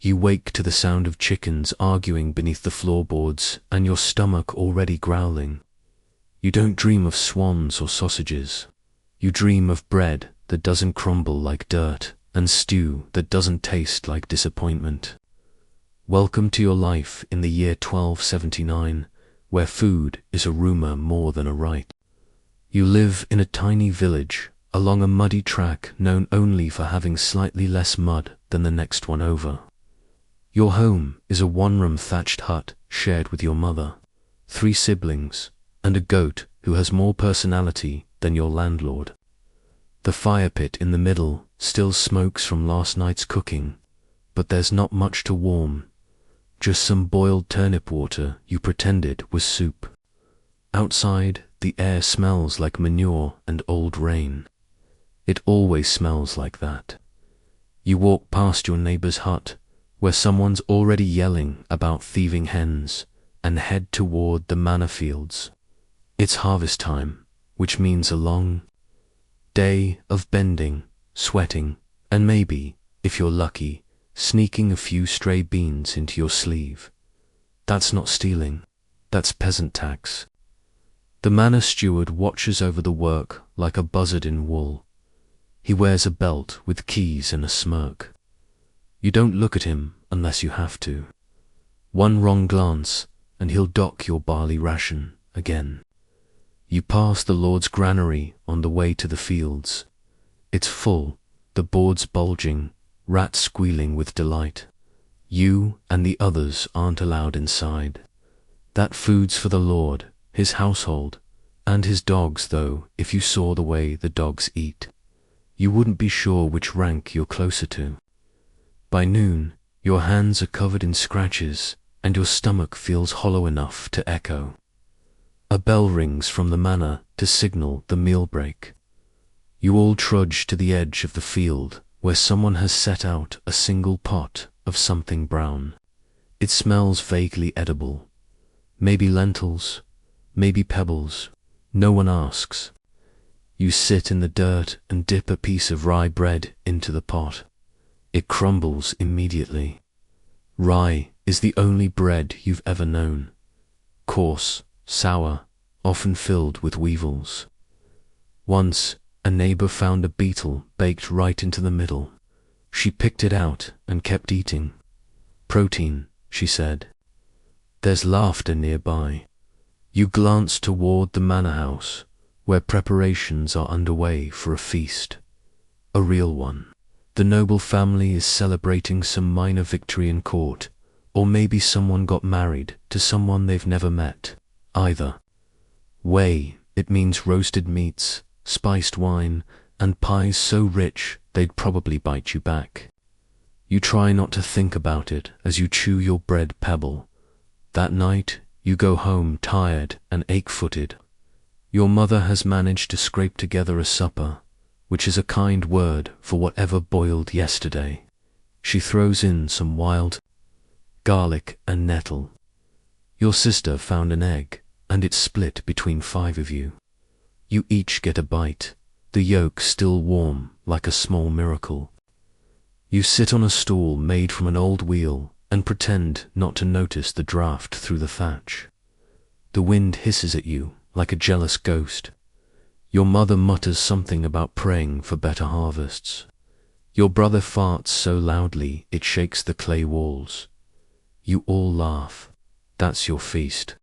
You wake to the sound of chickens arguing beneath the floorboards and your stomach already growling. You don't dream of swans or sausages. You dream of bread that doesn't crumble like dirt and stew that doesn't taste like disappointment. Welcome to your life in the year 1279, where food is a rumor more than a right. You live in a tiny village along a muddy track known only for having slightly less mud than the next one over. Your home is a one-room thatched hut shared with your mother, 3 siblings, and a goat who has more personality than your landlord. The fire pit in the middle still smokes from last night's cooking, but there's not much to warm, just some boiled turnip water you pretended was soup. Outside, the air smells like manure and old rain. It always smells like that. You walk past your neighbor's hut, where someone's already yelling about thieving hens, and head toward the manor fields. It's harvest time, which means a long day of bending, sweating, and maybe, if you're lucky, sneaking a few stray beans into your sleeve. That's not stealing, that's peasant tax. The manor steward watches over the work like a buzzard in wool. He wears a belt with keys and a smirk. You don't look at him unless you have to. One wrong glance, and he'll dock your barley ration again. You pass the Lord's granary on the way to the fields. It's full, the boards bulging, rats squealing with delight. You and the others aren't allowed inside. That food's for the Lord, his household, and his dogs, though if you saw the way the dogs eat, you wouldn't be sure which rank you're closer to. By noon, your hands are covered in scratches, and your stomach feels hollow enough to echo. A bell rings from the manor to signal the meal break. You all trudge to the edge of the field, where someone has set out a single pot of something brown. It smells vaguely edible. Maybe lentils, maybe pebbles. No one asks. You sit in the dirt and dip a piece of rye bread into the pot. It crumbles immediately. Rye is the only bread you've ever known. Coarse, sour, often filled with weevils. Once, a neighbor found a beetle baked right into the middle. She picked it out and kept eating. Protein, she said. There's laughter nearby. You glance toward the manor house, where preparations are underway for a feast. A real one. The noble family is celebrating some minor victory in court, or maybe someone got married to someone they've never met. Either way, it means roasted meats, spiced wine, and pies so rich they'd probably bite you back. You try not to think about it as you chew your bread pebble. That night, you go home tired and ache-footed. Your mother has managed to scrape together a supper, which is a kind word for whatever boiled yesterday. She throws in some wild garlic and nettle. Your sister found an egg, and it's split between 5 of you. You each get a bite, the yolk still warm like a small miracle. You sit on a stool made from an old wheel and pretend not to notice the draft through the thatch. The wind hisses at you like a jealous ghost. Your mother mutters something about praying for better harvests. Your brother farts so loudly it shakes the clay walls. You all laugh. That's your feast.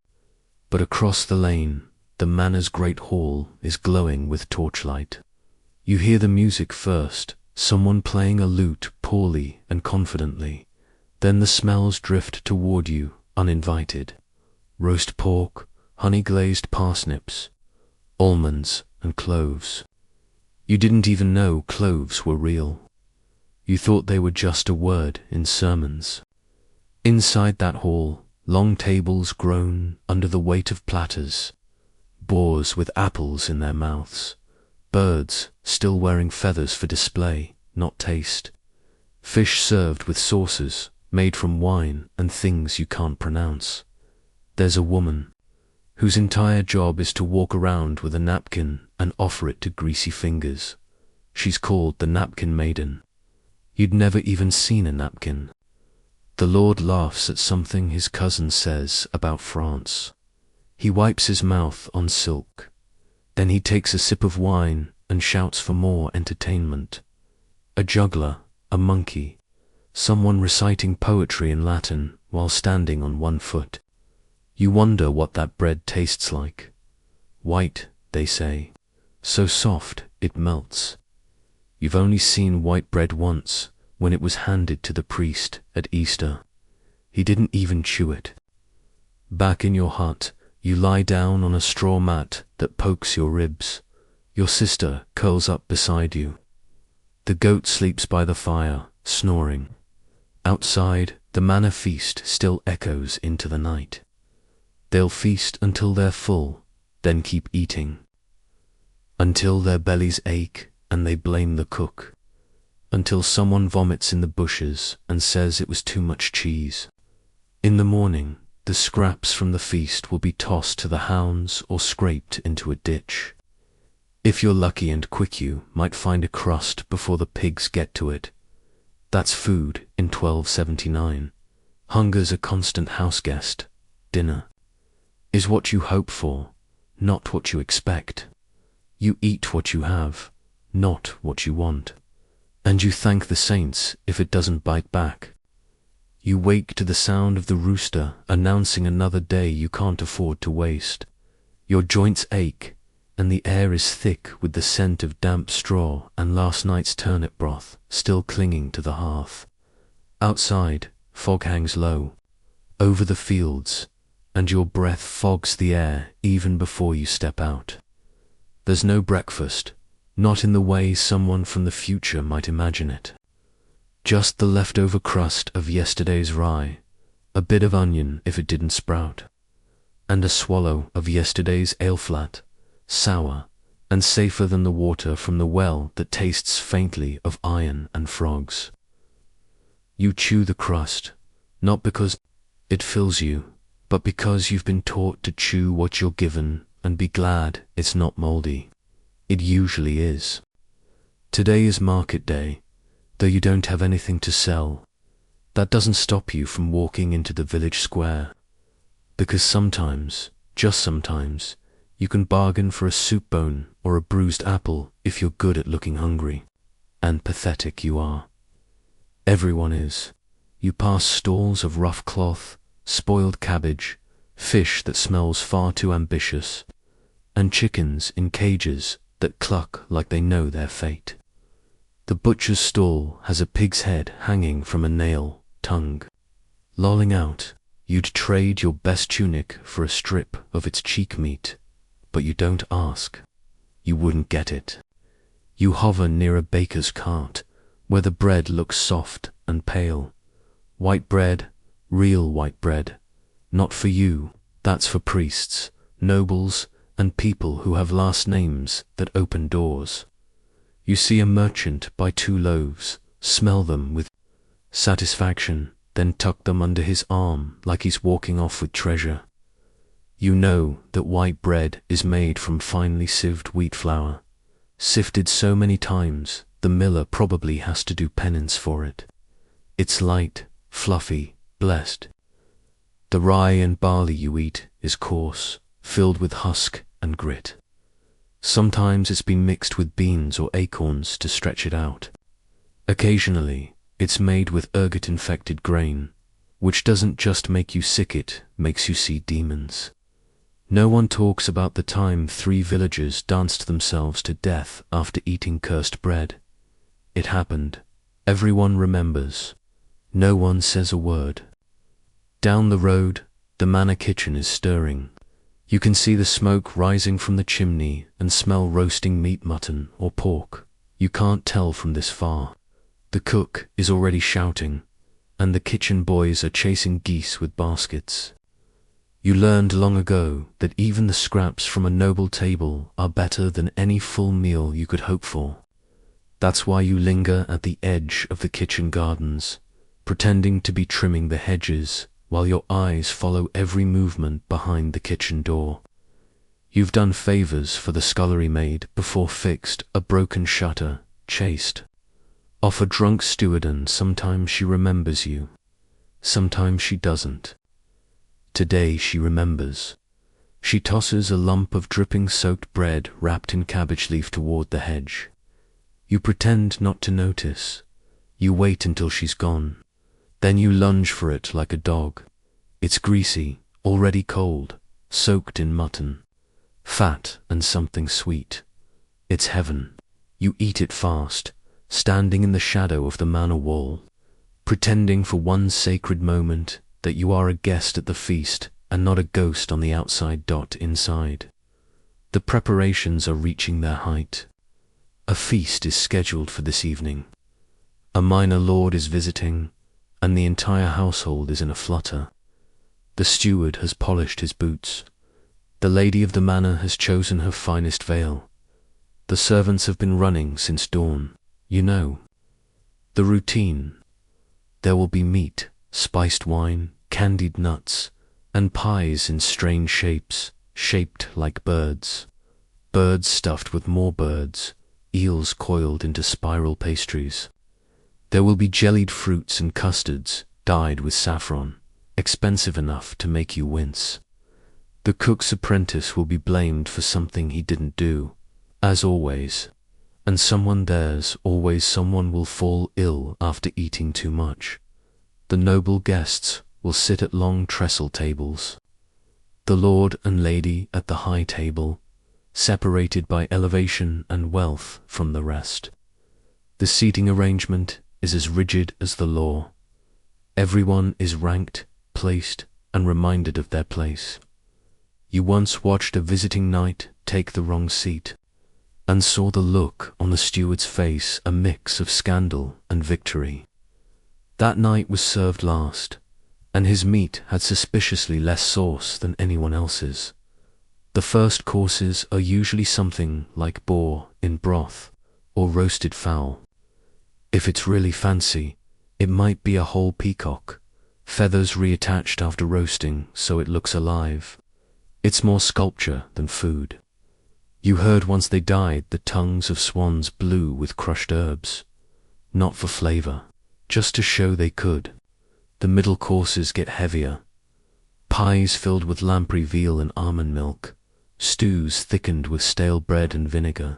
But across the lane, the manor's great hall is glowing with torchlight. You hear the music first, someone playing a lute poorly and confidently. Then the smells drift toward you, uninvited. Roast pork, honey-glazed parsnips, almonds, and cloves. You didn't even know cloves were real. You thought they were just a word in sermons. Inside that hall, long tables groan under the weight of platters, boars with apples in their mouths, birds still wearing feathers for display, not taste, fish served with sauces made from wine and things you can't pronounce. There's a woman whose entire job is to walk around with a napkin and offer it to greasy fingers. She's called the Napkin Maiden. You'd never even seen a napkin. The Lord laughs at something his cousin says about France. He wipes his mouth on silk. Then he takes a sip of wine and shouts for more entertainment. A juggler, a monkey, someone reciting poetry in Latin while standing on one foot. You wonder what that bread tastes like. White, they say, so soft it melts. You've only seen white bread once, when it was handed to the priest at Easter. He didn't even chew it. Back in your hut, you lie down on a straw mat that pokes your ribs. Your sister curls up beside you. The goat sleeps by the fire, snoring. Outside, the manna feast still echoes into the night. They'll feast until they're full, then keep eating. Until their bellies ache and they blame the cook. Until someone vomits in the bushes and says it was too much cheese. In the morning, the scraps from the feast will be tossed to the hounds or scraped into a ditch. If you're lucky and quick, you might find a crust before the pigs get to it. That's food in 1279. Hunger's a constant house guest. Dinner is what you hope for, not what you expect. You eat what you have, not what you want. And you thank the saints if it doesn't bite back. You wake to the sound of the rooster announcing another day you can't afford to waste. Your joints ache, and the air is thick with the scent of damp straw and last night's turnip broth still clinging to the hearth. Outside, fog hangs low, over the fields, and your breath fogs the air even before you step out. There's no breakfast, not in the way someone from the future might imagine it. Just the leftover crust of yesterday's rye, a bit of onion if it didn't sprout, and a swallow of yesterday's ale flat, sour and safer than the water from the well that tastes faintly of iron and frogs. You chew the crust, not because it fills you, but because you've been taught to chew what you're given and be glad it's not moldy. It usually is. Today is market day, though you don't have anything to sell. That doesn't stop you from walking into the village square, because sometimes, just sometimes, you can bargain for a soup bone or a bruised apple if you're good at looking hungry. And pathetic you are. Everyone is. You pass stalls of rough cloth, spoiled cabbage, fish that smells far too ambitious, and chickens in cages that cluck like they know their fate. The butcher's stall has a pig's head hanging from a nail, tongue lolling out. You'd trade your best tunic for a strip of its cheek meat, but you don't ask. You wouldn't get it. You hover near a baker's cart, where the bread looks soft and pale. White bread, real white bread. Not for you, that's for priests, nobles, and people who have last names that open doors. You see a merchant buy 2 loaves, smell them with satisfaction, then tuck them under his arm like he's walking off with treasure. You know that white bread is made from finely sieved wheat flour, sifted so many times the miller probably has to do penance for it. It's light, fluffy, blessed. The rye and barley you eat is coarse, filled with husk and grit. Sometimes it's been mixed with beans or acorns to stretch it out. Occasionally, it's made with ergot-infected grain, which doesn't just make you sick, it makes you see demons. No one talks about the time 3 villagers danced themselves to death after eating cursed bread. It happened. Everyone remembers. No one says a word. Down the road, the manor kitchen is stirring. You can see the smoke rising from the chimney and smell roasting meat, mutton or pork. You can't tell from this far. The cook is already shouting, and the kitchen boys are chasing geese with baskets. You learned long ago that even the scraps from a noble table are better than any full meal you could hope for. That's why you linger at the edge of the kitchen gardens, pretending to be trimming the hedges, while your eyes follow every movement behind the kitchen door. You've done favors for the scullery maid before, fixed a broken shutter, chased off a drunk steward, and sometimes she remembers you. sometimes she doesn't. Today she remembers. She tosses a lump of dripping soaked bread wrapped in cabbage leaf toward the hedge. You pretend not to notice. You wait until she's gone. Then you lunge for it like a dog. It's greasy, already cold, soaked in mutton, fat and something sweet. It's heaven. You eat it fast, standing in the shadow of the manor wall, pretending for one sacred moment that you are a guest at the feast and not a ghost on the outside dot inside. The preparations are reaching their height. A feast is scheduled for this evening. A minor lord is visiting, and the entire household is in a flutter. The steward has polished his boots. The lady of the manor has chosen her finest veil. The servants have been running since dawn. You know. The routine. There will be meat, spiced wine, candied nuts, and pies in strange shapes, shaped like birds. Birds stuffed with more birds, eels coiled into spiral pastries. There will be jellied fruits and custards, dyed with saffron, expensive enough to make you wince. The cook's apprentice will be blamed for something he didn't do, as always, and there's always someone will fall ill after eating too much. The noble guests will sit at long trestle tables. The lord and lady at the high table, separated by elevation and wealth from the rest. The seating arrangement is as rigid as the law. Everyone is ranked, placed, and reminded of their place. You once watched a visiting knight take the wrong seat, and saw the look on the steward's face, a mix of scandal and victory. That knight was served last, and his meat had suspiciously less sauce than anyone else's. The first courses are usually something like boar in broth or roasted fowl. If it's really fancy, it might be a whole peacock, feathers reattached after roasting so it looks alive. It's more sculpture than food. You heard once they dyed the tongues of swans blue with crushed herbs. Not for flavor, just to show they could. The middle courses get heavier. Pies filled with lamprey veal and almond milk. Stews thickened with stale bread and vinegar.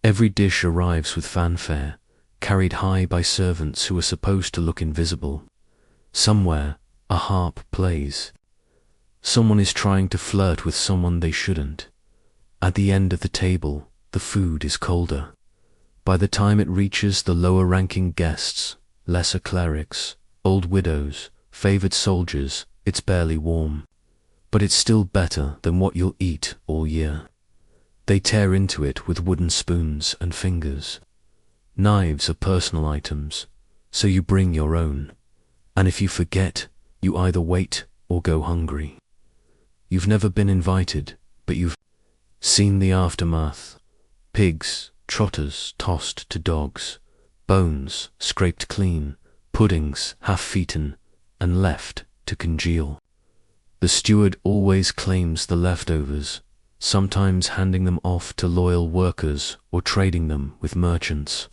Every dish arrives with fanfare, carried high by servants who are supposed to look invisible. Somewhere, a harp plays. Someone is trying to flirt with someone they shouldn't. At the end of the table, the food is colder. By the time it reaches the lower-ranking guests, lesser clerics, old widows, favored soldiers, it's barely warm. But it's still better than what you'll eat all year. They tear into it with wooden spoons and fingers. Knives are personal items, so you bring your own. And if you forget, you either wait or go hungry. You've never been invited, but you've seen the aftermath. Pigs, trotters tossed to dogs, bones scraped clean, puddings half-eaten and left to congeal. The steward always claims the leftovers, sometimes handing them off to loyal workers or trading them with merchants.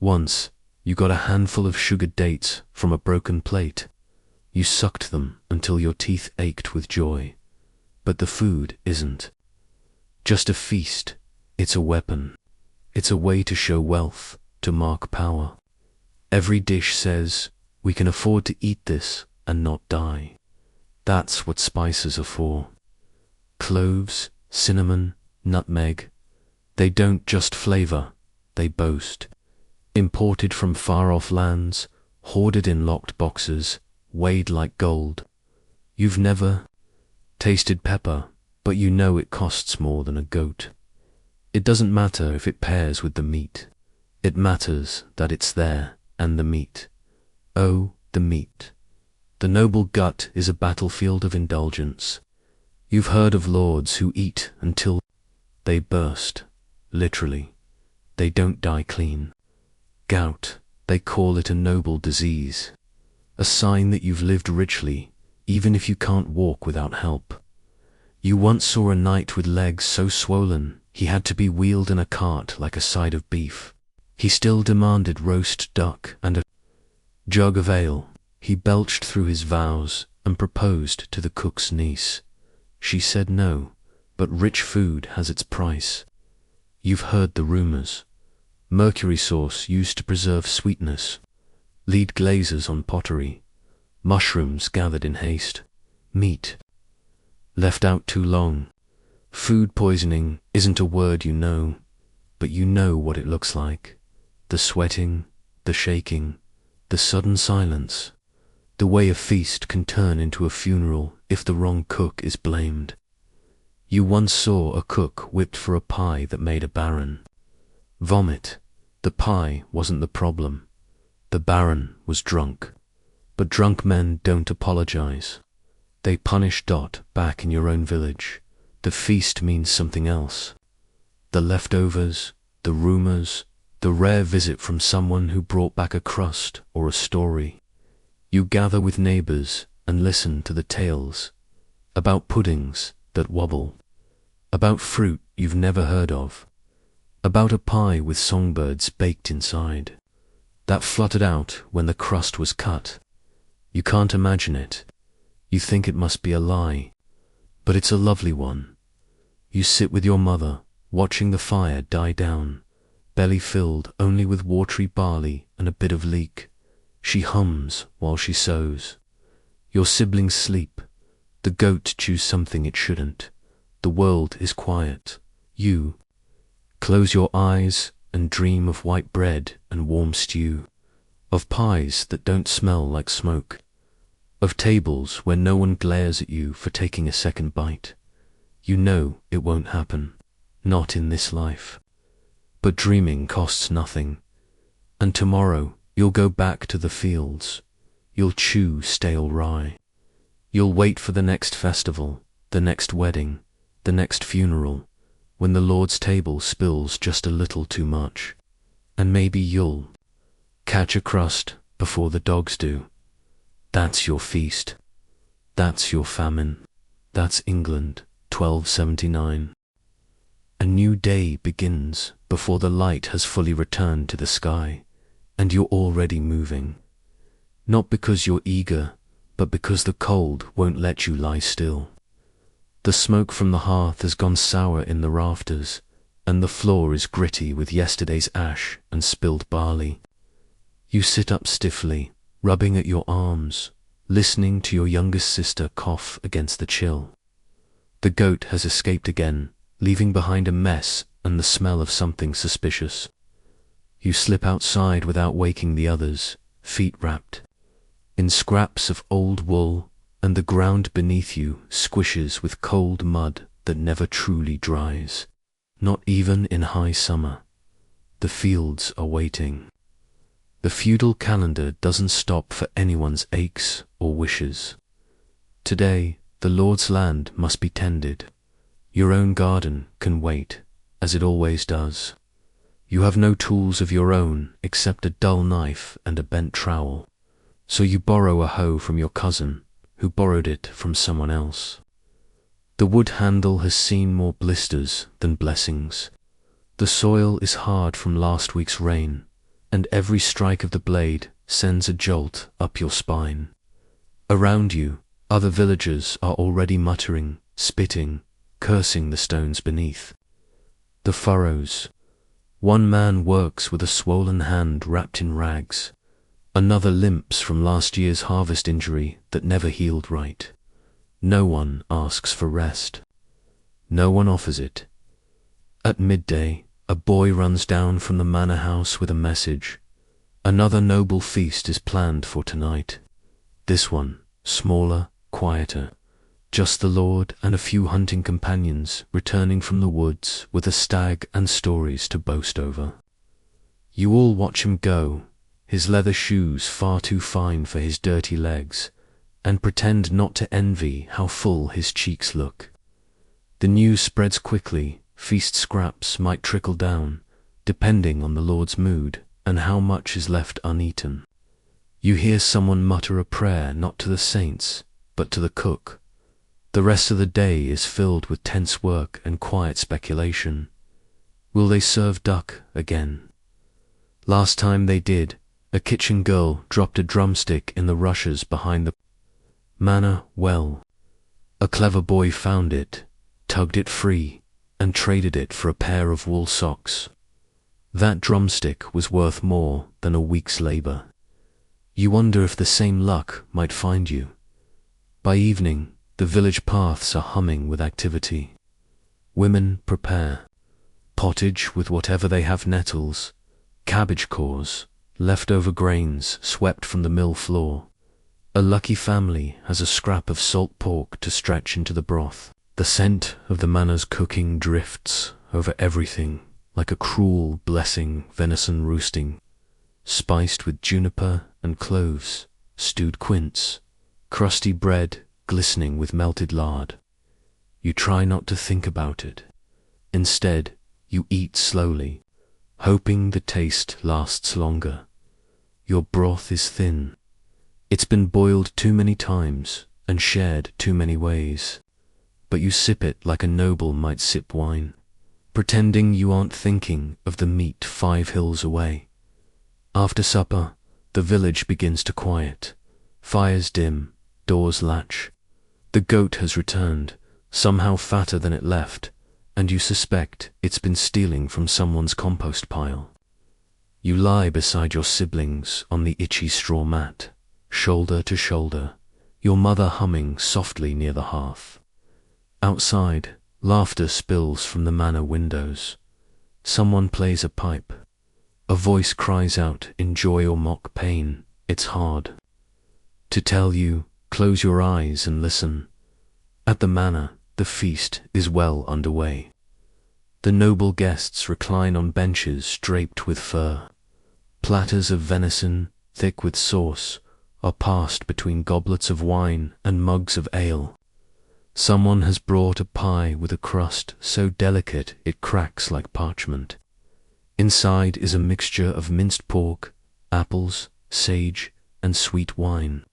Once, you got a handful of sugared dates from a broken plate. You sucked them until your teeth ached with joy. But the food isn't just a feast, it's a weapon. It's a way to show wealth, to mark power. Every dish says, we can afford to eat this and not die. That's what spices are for. Cloves, cinnamon, nutmeg. They don't just flavor, they boast. Imported from far-off lands, hoarded in locked boxes, weighed like gold. You've never tasted pepper, but you know it costs more than a goat. It doesn't matter if it pairs with the meat. It matters that it's there, and the meat. Oh, the meat. The noble gut is a battlefield of indulgence. You've heard of lords who eat until they burst. Literally. They don't die clean. Gout, they call it a noble disease. A sign that you've lived richly, even if you can't walk without help. You once saw a knight with legs so swollen he had to be wheeled in a cart like a side of beef. He still demanded roast duck and a jug of ale. He belched through his vows and proposed to the cook's niece. She said no, but rich food has its price. You've heard the rumors. Mercury sauce used to preserve sweetness, lead glazes on pottery, mushrooms gathered in haste, meat left out too long. Food poisoning isn't a word you know, but you know what it looks like. The sweating, the shaking, the sudden silence, the way a feast can turn into a funeral if the wrong cook is blamed. You once saw a cook whipped for a pie that made a baron vomit. The pie wasn't the problem. The baron was drunk. But drunk men don't apologize. They punish. Back in your own village, the feast means something else. The leftovers, the rumors, the rare visit from someone who brought back a crust or a story. You gather with neighbors and listen to the tales about puddings that wobble, about fruit you've never heard of, about a pie with songbirds baked inside, that fluttered out when the crust was cut. You can't imagine it. You think it must be a lie, but it's a lovely one. You sit with your mother, watching the fire die down, belly filled only with watery barley and a bit of leek. She hums while she sews. Your siblings sleep. The goat chews something it shouldn't. The world is quiet. You close your eyes and dream of white bread and warm stew, of pies that don't smell like smoke, of tables where no one glares at you for taking a second bite. You know it won't happen, not in this life. But dreaming costs nothing, and tomorrow you'll go back to the fields. You'll chew stale rye. You'll wait for the next festival, the next wedding, the next funeral, when the Lord's table spills just a little too much. And maybe you'll catch a crust before the dogs do. That's your feast. That's your famine. That's England, 1279. A new day begins before the light has fully returned to the sky, and you're already moving. Not because you're eager, but because the cold won't let you lie still. The smoke from the hearth has gone sour in the rafters, and the floor is gritty with yesterday's ash and spilled barley. You sit up stiffly, rubbing at your arms, listening to your youngest sister cough against the chill. The goat has escaped again, leaving behind a mess and the smell of something suspicious. You slip outside without waking the others, feet wrapped in scraps of old wool, and the ground beneath you squishes with cold mud that never truly dries, not even in high summer. The fields are waiting. The feudal calendar doesn't stop for anyone's aches or wishes. Today, the Lord's land must be tended. Your own garden can wait, as it always does. You have no tools of your own except a dull knife and a bent trowel, so you borrow a hoe from your cousin, who borrowed it from someone else. The wood handle has seen more blisters than blessings. The soil is hard from last week's rain, and every strike of the blade sends a jolt up your spine. Around you, other villagers are already muttering, spitting, cursing the stones beneath. The furrows. One man works with a swollen hand wrapped in rags. Another limps from last year's harvest injury that never healed right. No one asks for rest. No one offers it. At midday, a boy runs down from the manor house with a message. Another noble feast is planned for tonight. This one, smaller, quieter. Just the Lord and a few hunting companions returning from the woods with a stag and stories to boast over. You all watch him go, his leather shoes far too fine for his dirty legs, and pretend not to envy how full his cheeks look. The news spreads quickly. Feast scraps might trickle down, depending on the Lord's mood and how much is left uneaten. You hear someone mutter a prayer not to the saints, but to the cook. The rest of the day is filled with tense work and quiet speculation. Will they serve duck again? Last time they did, A kitchen girl dropped a drumstick in the rushes behind the manor well. A clever boy found it, tugged it free, and traded it for a pair of wool socks. That drumstick was worth more than a week's labor. You wonder if the same luck might find you. By evening, the village paths are humming with activity. Women prepare pottage with whatever they have: nettles, cabbage cores, leftover grains swept from the mill floor. A lucky family has a scrap of salt pork to stretch into the broth. The scent of the manor's cooking drifts over everything like a cruel blessing: venison roasting, spiced with juniper and cloves, stewed quince, crusty bread glistening with melted lard. You try not to think about it. Instead, you eat slowly, hoping the taste lasts longer. Your broth is thin. It's been boiled too many times and shared too many ways. But you sip it like a noble might sip wine, pretending you aren't thinking of the meat 5 hills away. After supper, the village begins to quiet. Fires dim, doors latch. The goat has returned, somehow fatter than it left, and you suspect it's been stealing from someone's compost pile. You lie beside your siblings on the itchy straw mat, shoulder to shoulder, your mother humming softly near the hearth. Outside, laughter spills from the manor windows. Someone plays a pipe. A voice cries out in joy or mock pain. It's hard to tell you, close your eyes and listen. At the manor, the feast is well underway. The noble guests recline on benches draped with fur. Platters of venison, thick with sauce, are passed between goblets of wine and mugs of ale. Someone has brought a pie with a crust so delicate it cracks like parchment. Inside is a mixture of minced pork, apples, sage, and sweet wine.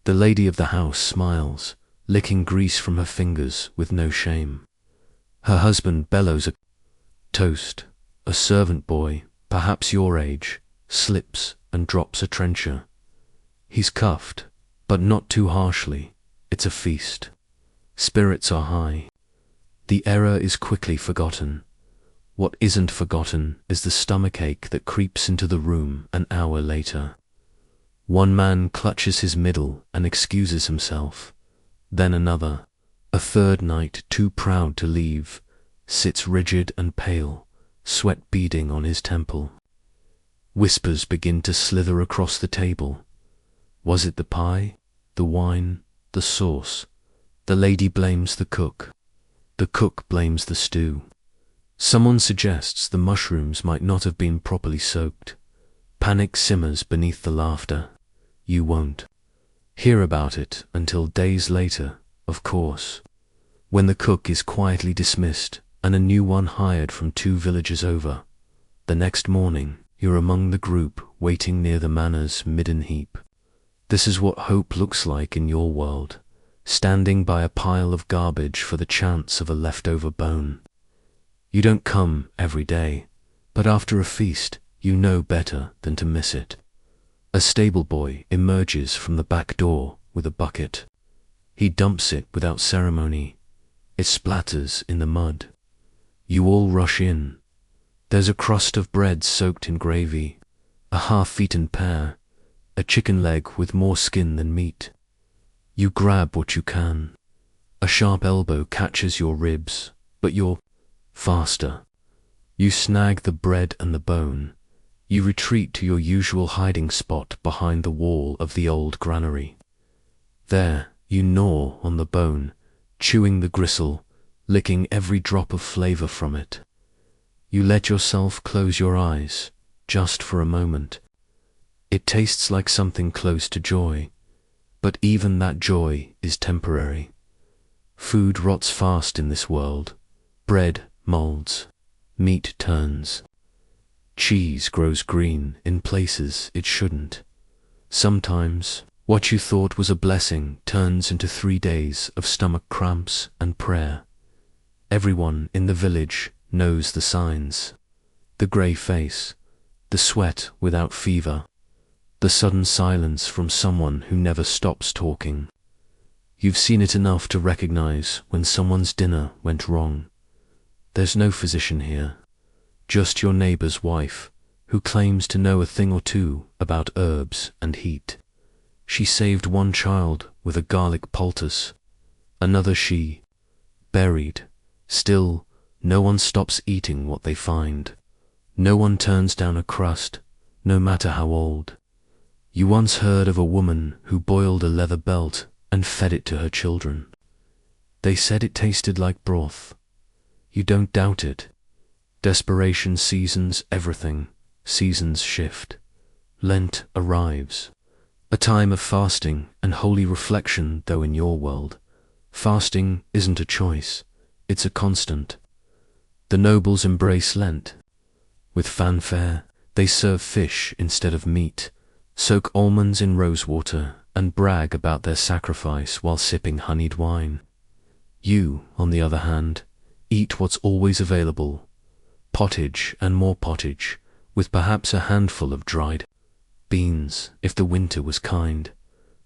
The lady of the house smiles, licking grease from her fingers with no shame. Her husband bellows a toast. A servant boy, perhaps your age, slips and drops a trencher. He's cuffed, but not too harshly. It's a feast. Spirits are high. The error is quickly forgotten. What isn't forgotten is the stomachache that creeps into the room an hour later. One man clutches his middle and excuses himself. Then another, a third night too proud to leave, sits rigid and pale, sweat beading on his temple. Whispers begin to slither across the table. Was it the pie, the wine, the sauce? The lady blames the cook. The cook blames the stew. Someone suggests the mushrooms might not have been properly soaked. Panic simmers beneath the laughter. You won't hear about it until days later, of course, when the cook is quietly dismissed and a new one hired from 2 villages over. The next morning, you're among the group waiting near the manor's midden heap. This is what hope looks like in your world, standing by a pile of garbage for the chance of a leftover bone. You don't come every day, but after a feast, you know better than to miss it. A stable boy emerges from the back door with a bucket. He dumps it without ceremony. It splatters in the mud. You all rush in. There's a crust of bread soaked in gravy, a half-eaten pear, a chicken leg with more skin than meat. You grab what you can. A sharp elbow catches your ribs, but you're faster. You snag the bread and the bone. You retreat to your usual hiding spot behind the wall of the old granary. There, you gnaw on the bone, chewing the gristle, licking every drop of flavor from it. You let yourself close your eyes, just for a moment. It tastes like something close to joy, but even that joy is temporary. Food rots fast in this world. Bread molds, meat turns. Cheese grows green in places it shouldn't. Sometimes, what you thought was a blessing turns into 3 days of stomach cramps and prayer. Everyone in the village knows the signs. The grey face, the sweat without fever, the sudden silence from someone who never stops talking. You've seen it enough to recognize when someone's dinner went wrong. There's no physician here, just your neighbor's wife, who claims to know a thing or two about herbs and heat. She saved one child with a garlic poultice, another she buried. Still, no one stops eating what they find. No one turns down a crust, no matter how old. You once heard of a woman who boiled a leather belt and fed it to her children. They said it tasted like broth. You don't doubt it. Desperation seasons everything. Seasons shift. Lent arrives. A time of fasting and holy reflection, though in your world, fasting isn't a choice, it's a constant. The nobles embrace Lent. With fanfare, they serve fish instead of meat, soak almonds in rosewater, and brag about their sacrifice while sipping honeyed wine. You, on the other hand, eat what's always available, pottage and more pottage, with perhaps a handful of dried beans, if the winter was kind.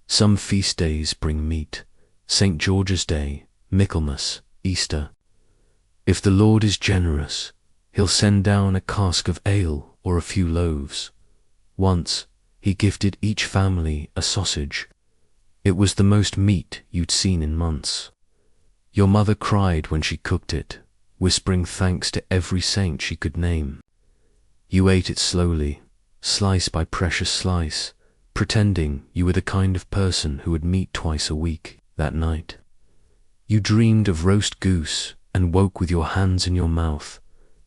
Some feast days bring meat, St. George's Day, Michaelmas, Easter. If the Lord is generous, he'll send down a cask of ale or a few loaves. Once, he gifted each family a sausage. It was the most meat you'd seen in months. Your mother cried when she cooked it, whispering thanks to every saint she could name. You ate it slowly, slice by precious slice, pretending you were the kind of person who would meet twice a week. That night, you dreamed of roast goose and woke with your hands in your mouth.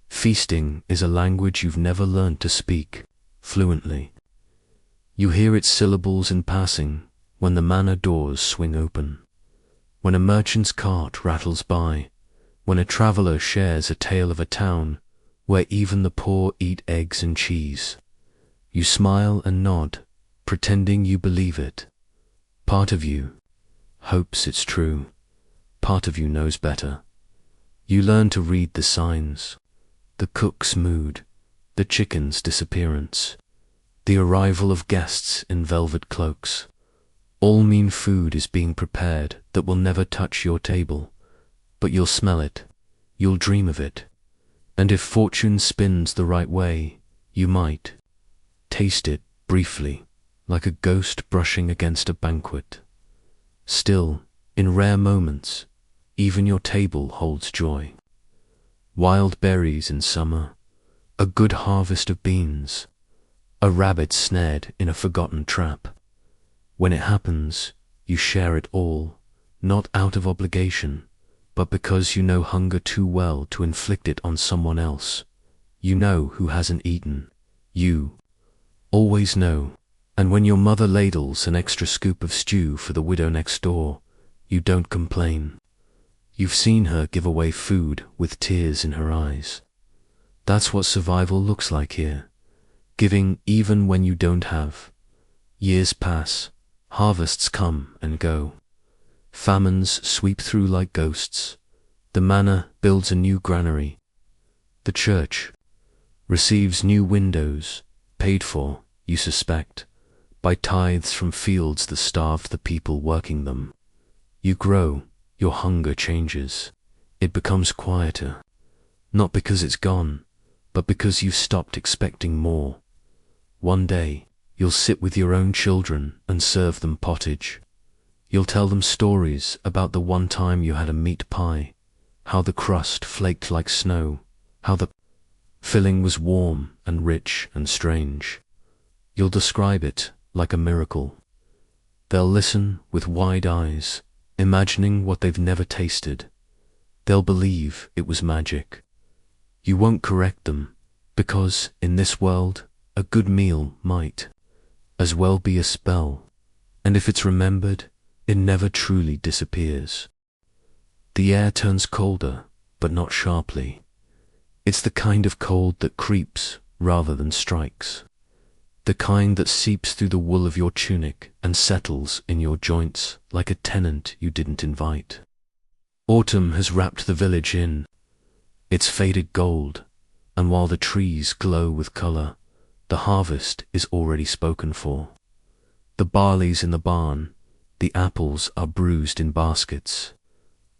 Feasting is a language you've never learned to speak fluently. You hear its syllables in passing when the manor doors swing open, when a merchant's cart rattles by, when a traveller shares a tale of a town where even the poor eat eggs and cheese. You smile and nod, pretending you believe it. Part of you hopes it's true. Part of you knows better. You learn to read the signs, the cook's mood, the chicken's disappearance, the arrival of guests in velvet cloaks. All mean food is being prepared that will never touch your table, but you'll smell it, you'll dream of it, and if fortune spins the right way, you might taste it briefly, like a ghost brushing against a banquet. Still, in rare moments, even your table holds joy. Wild berries in summer, a good harvest of beans, a rabbit snared in a forgotten trap. When it happens, you share it all, not out of obligation, but because you know hunger too well to inflict it on someone else. You know who hasn't eaten. You always know. And when your mother ladles an extra scoop of stew for the widow next door, you don't complain. You've seen her give away food with tears in her eyes. That's what survival looks like here, giving even when you don't have. Years pass, harvests come and go. Famines sweep through like ghosts. The manor builds a new granary. The church receives new windows, paid for, you suspect, by tithes from fields that starved the people working them. You grow, your hunger changes. It becomes quieter, not because it's gone, but because you've stopped expecting more. One day, you'll sit with your own children and serve them pottage. You'll tell them stories about the one time you had a meat pie, how the crust flaked like snow, how the filling was warm and rich and strange. You'll describe it like a miracle. They'll listen with wide eyes, imagining what they've never tasted. They'll believe it was magic. You won't correct them, because in this world, a good meal might as well be a spell, and if it's remembered, it never truly disappears. The air turns colder, but not sharply. It's the kind of cold that creeps rather than strikes. The kind that seeps through the wool of your tunic and settles in your joints like a tenant you didn't invite. Autumn has wrapped the village in its faded gold, and while the trees glow with color, the harvest is already spoken for. The barley's in the barn, the apples are bruised in baskets,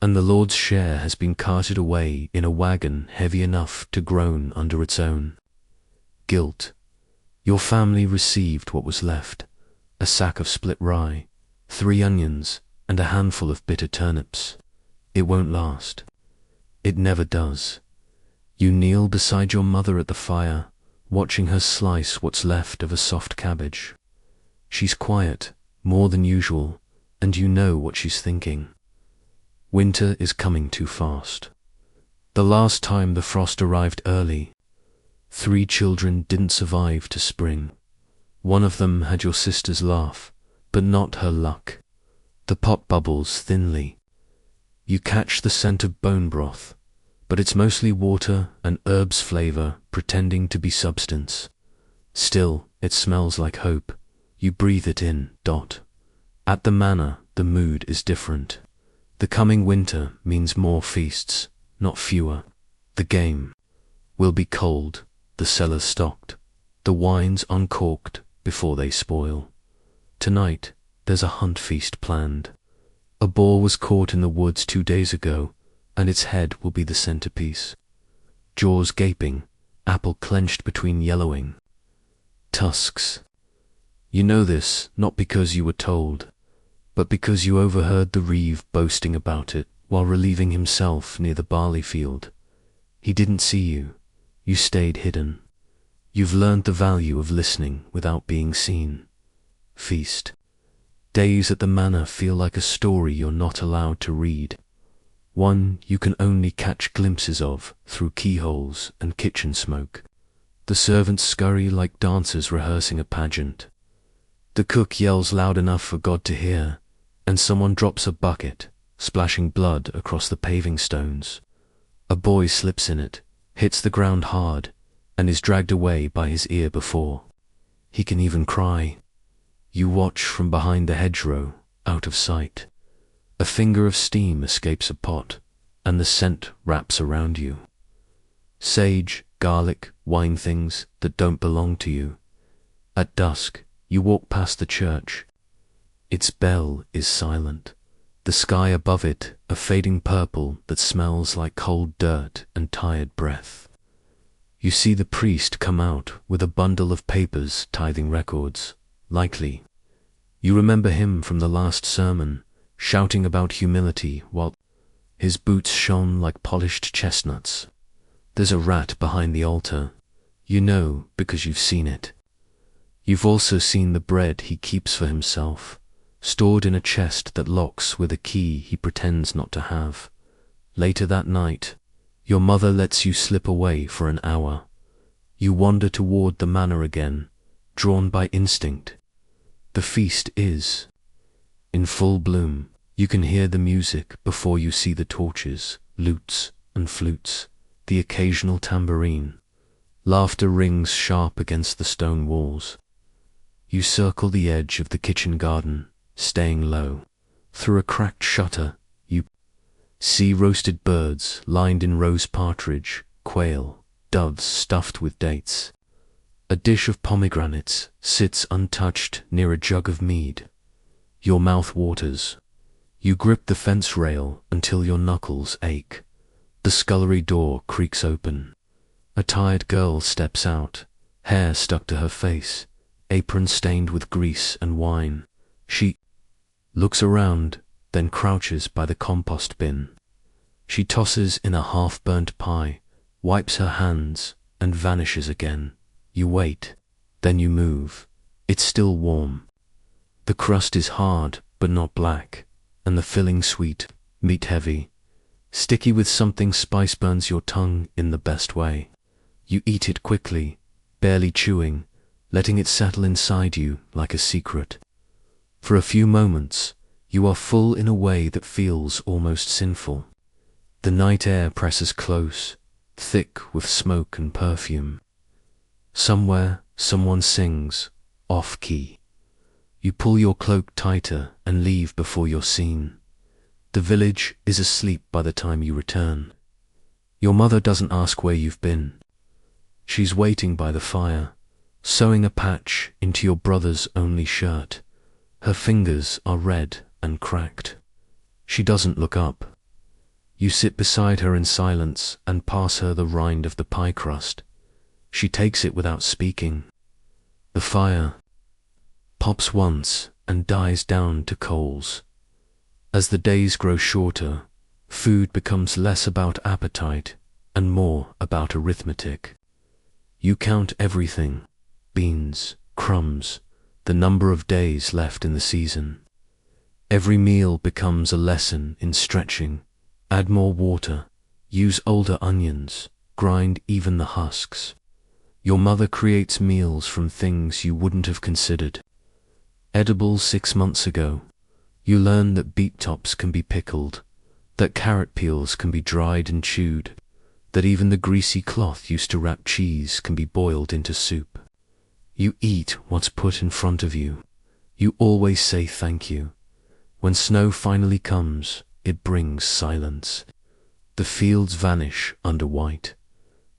and the Lord's share has been carted away in a wagon heavy enough to groan under its own guilt. Your family received what was left, a sack of split rye, 3 onions, and a handful of bitter turnips. It won't last. It never does. You kneel beside your mother at the fire, watching her slice what's left of a soft cabbage. She's quiet, more than usual, and you know what she's thinking. Winter is coming too fast. The last time the frost arrived early, 3 children didn't survive to spring. One of them had your sister's laugh, but not her luck. The pot bubbles thinly. You catch the scent of bone broth, but it's mostly water and herbs flavor pretending to be substance. Still, it smells like hope. You breathe it in. At the manor, the mood is different. The coming winter means more feasts, not fewer. The game will be cold, the cellars stocked, the wines uncorked before they spoil. Tonight, there's a hunt feast planned. A boar was caught in the woods 2 days ago, and its head will be the centerpiece. Jaws gaping, apple clenched between yellowing tusks. You know this not because you were told, but because you overheard the reeve boasting about it while relieving himself near the barley field. He didn't see you. You stayed hidden. You've learned the value of listening without being seen. Feast. Days at the manor feel like a story you're not allowed to read. One you can only catch glimpses of through keyholes and kitchen smoke. The servants scurry like dancers rehearsing a pageant. The cook yells loud enough for God to hear, and someone drops a bucket, splashing blood across the paving stones. A boy slips in it, hits the ground hard, and is dragged away by his ear before he can even cry. You watch from behind the hedgerow, out of sight. A finger of steam escapes a pot, and the scent wraps around you. Sage, garlic, wine things that don't belong to you. At dusk, you walk past the church. Its bell is silent. The sky above it a fading purple that smells like cold dirt and tired breath. You see the priest come out with a bundle of papers tithing records, likely. You remember him from the last sermon, shouting about humility while his boots shone like polished chestnuts. There's a rat behind the altar. You know because you've seen it. You've also seen the bread he keeps for himself, stored in a chest that locks with a key he pretends not to have. Later that night, your mother lets you slip away for an hour. You wander toward the manor again, drawn by instinct. The feast is in full bloom. You can hear the music before you see the torches, lutes and flutes, the occasional tambourine. Laughter rings sharp against the stone walls. You circle the edge of the kitchen garden, staying low. Through a cracked shutter, you see roasted birds lined in roast partridge, quail, doves stuffed with dates. A dish of pomegranates sits untouched near a jug of mead. Your mouth waters. You grip the fence rail until your knuckles ache. The scullery door creaks open. A tired girl steps out, hair stuck to her face, apron stained with grease and wine. She looks around, then crouches by the compost bin. She tosses in a half-burnt pie, wipes her hands, and vanishes again. You wait, then you move. It's still warm. The crust is hard, but not black, and the filling sweet, meat-heavy. Sticky with something spice burns your tongue in the best way. You eat it quickly, barely chewing, letting it settle inside you like a secret. For a few moments, you are full in a way that feels almost sinful. The night air presses close, thick with smoke and perfume. Somewhere, someone sings, off-key. You pull your cloak tighter and leave before you're seen. The village is asleep by the time you return. Your mother doesn't ask where you've been. She's waiting by the fire, sewing a patch into your brother's only shirt, Her fingers are red and cracked. She doesn't look up. You sit beside her in silence and pass her the rind of the pie crust. She takes it without speaking. The fire pops once and dies down to coals. As the days grow shorter, food becomes less about appetite and more about arithmetic. You count everything: beans, crumbs, the number of days left in the season. Every meal becomes a lesson in stretching. Add more water, use older onions, grind even the husks. Your mother creates meals from things you wouldn't have considered. Edible 6 months ago, you learn that beet tops can be pickled, that carrot peels can be dried and chewed, that even the greasy cloth used to wrap cheese can be boiled into soup. You eat what's put in front of you. You always say thank you. When snow finally comes, it brings silence. The fields vanish under white.